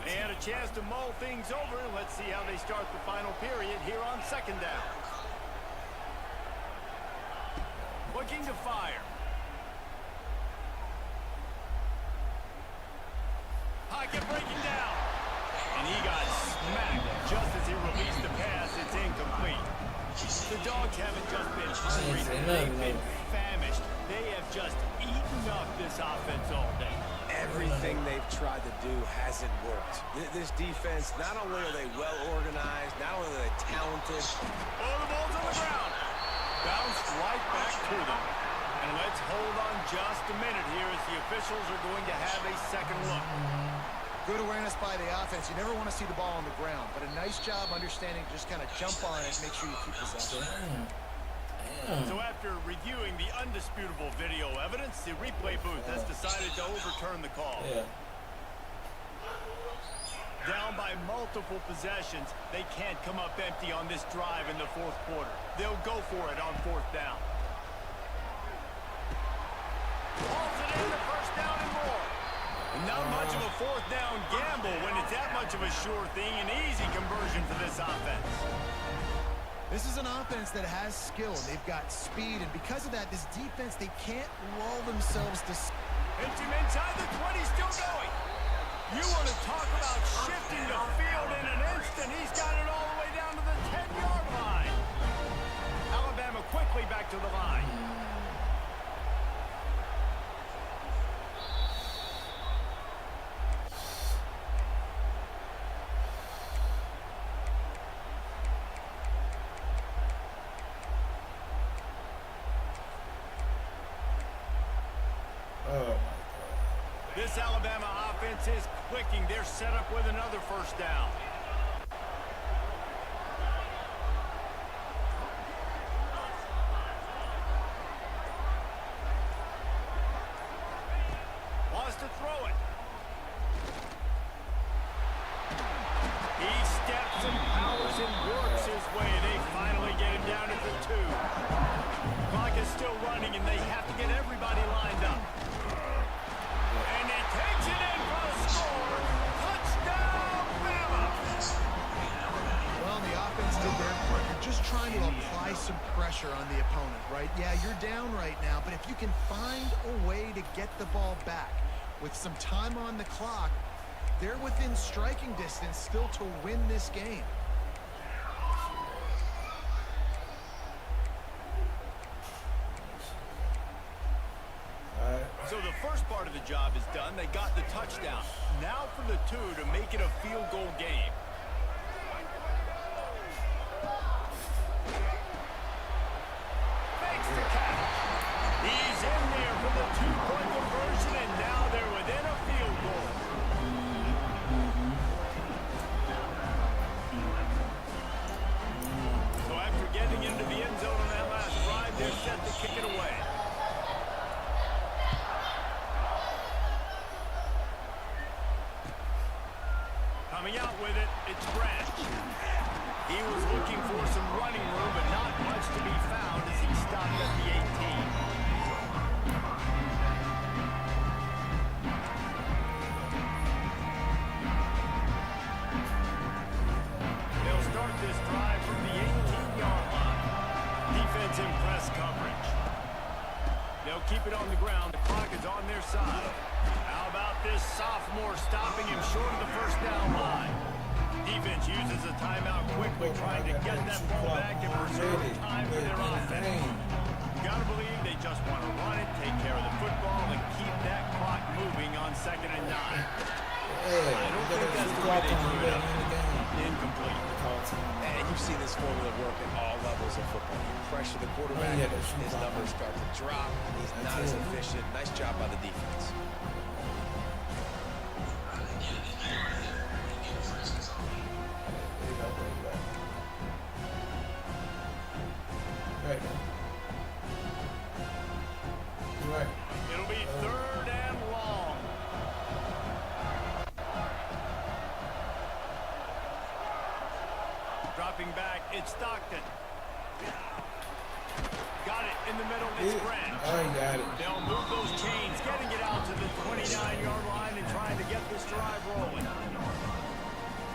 They had a chance to mull things over. Let's see how they start the final period here on second down. Looking to fire. Pocket breaking down. And he got smacked just as he released the pass. It's incomplete. The Dogs haven't just been hungry. They've been famished. They have just eaten up this offense all day. Everything they've tried to do hasn't worked. This defense, not only are they well organized, not only are they talented. Oh, the ball's on the ground. Bounced right back to them. And let's hold on just a minute here as the officials are going to have a second look. Good awareness by the offense. You never want to see the ball on the ground, but a nice job understanding just kind of jump on it and make sure you keep possession. So after reviewing the undisputable video evidence, the replay booth has decided to overturn the call. Down by multiple possessions, they can't come up empty on this drive in the fourth quarter. They'll go for it on fourth down. Hauls it in, the first down and more. Not much of a fourth down gamble when it's that much of a sure thing, an easy conversion for this offense. This is an offense that has skill. They've got speed, and because of that, this defense, they can't lull themselves to... Hits him inside the 20, still going. You want to talk about shifting the field in an instant. He's got it all the way down to the 10-yard line. Alabama quickly back to the line. This Alabama offense is clicking. They're set up with another first down. Wants to throw it. He steps and powers and works his way. They finally get him down at the 2. Clock is still running, and they have to get everybody lined up. And he takes it in for the score. Touchdown, Bama! Well, the offense did their part. You're just trying to apply some pressure on the opponent, right? Yeah, you're down right now, but if you can find a way to get the ball back with some time on the clock, they're within striking distance still to win this game. first part of the job is done. They got the touchdown. Now for the 2 to make it a field goal game. Makes the catch. He's in there for the 2-point conversion, and now they're within a field goal. So after getting into the end zone on that last drive, they're set to kick it away. Coming out with it, it's Branch. He was looking for some running room, but not much to be found as he stopped at the 18. They'll start this drive from the 18-yard line. Defense in press coverage. They'll keep it on the ground. The clock is on their side. How about this sophomore stopping him short of the first down line? Defense uses a timeout quickly, trying to get that ball back and preserve time for their offense. You gotta believe they just want to run it, take care of the football, and keep that clock moving on 2nd and 9. I don't think that's the way they do it. Incomplete. And you've seen this formula work at all levels of football. You pressure the quarterback, his numbers start to drop. He's not as efficient. Nice job by the defense. Right. It'll be 3rd and long. Dropping back, it's Stockton. Got it in the middle, it's Branch. Oh, he got it. They'll move those chains, getting it out to the 29-yard line and trying to get this drive rolling.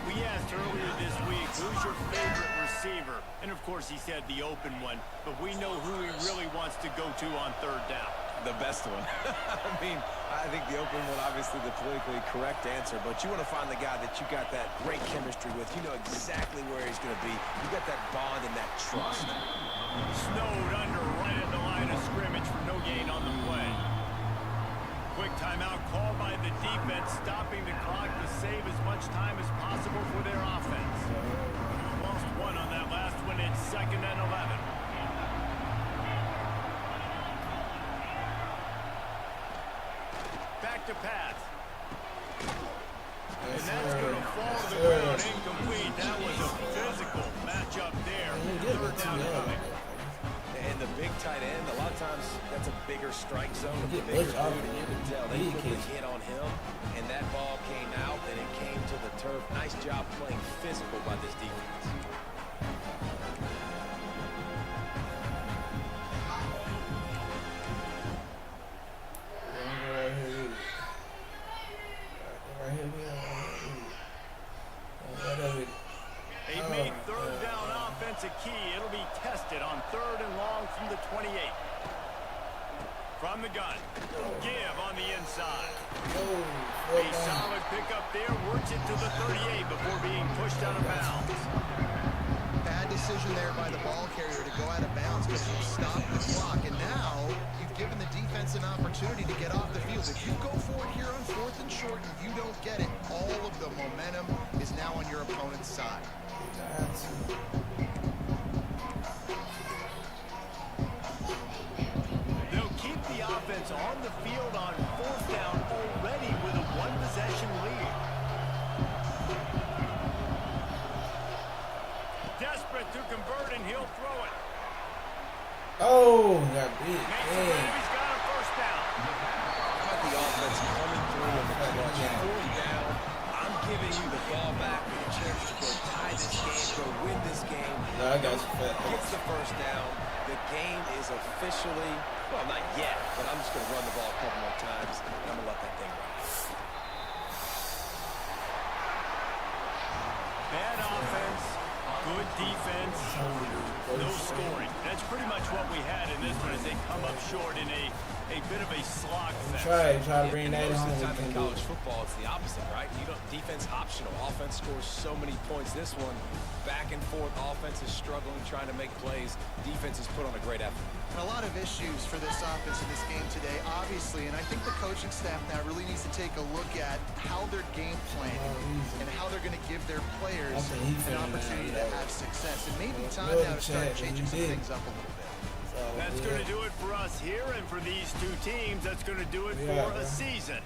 We asked earlier this week, who's your favorite receiver? And of course he said the open one, but we know who he really wants to go to on 3rd down. The best one. I mean, I think the open one, obviously the politically correct answer, but you want to find the guy that you got that great chemistry with. You know exactly where he's going to be. You got that bond and that trust. Snowed under right at the line of scrimmage for no gain on the play. Quick timeout called by the defense, stopping the clock to save as much time as possible for their offense. Lost one on that last one. It's 2nd and 11. Back to pass. And that's going to fall to the ground incomplete. That was a physical matchup there. 3rd down coming. And the big tight end, a lot of times that's a bigger strike zone with the bigger dude, and you can tell they put the hit on him, and that ball came out, and it came to the turf. Nice job playing physical by this defense. They've made 3rd down offense a key. It'll be tested on 3rd and long from the 28. From the gun. Give on the inside. A solid pickup there. Works it to the 38 before being pushed out of bounds. Bad decision there by the ball carrier to go out of bounds because you stopped the clock. And now you've given the defense an opportunity to get off the field. If you go for it here on 4th and short and you don't get it, all of the momentum is now on your opponent's side. They'll keep the offense on the field on 4th down already with a 1-possession lead. Desperate to convert, and he'll throw it. Oh, got beat. He's got a 1st down. How about the offense coming through in the clutch? 4th down, I'm giving you the ball back with a chance to go tie this game, go win this game. No, I got you. Gets the 1st down. The game is officially, well, not yet, but I'm just going to run the ball a couple more times, and I'm going to let that thing run. Bad offense, good defense, no scoring. That's pretty much what we had in this one as they come up short in a bit of a slog fest. Try to bring that Most home. of the time We in can do college it. football, it's the opposite, right? You don't defense optional. Offense scores so many points. This one, back and forth. Offense is struggling, trying to make plays. Defense has put on a great effort. A lot of issues for this offense in this game today. obviously, and I think the coaching staff now really needs to take a look at how they're game planning and how they're going to give their players an opportunity to have success. It may be time now to start changing some things up a little bit. That's going to do it for us here, and for these two teams, that's going to do it for a season.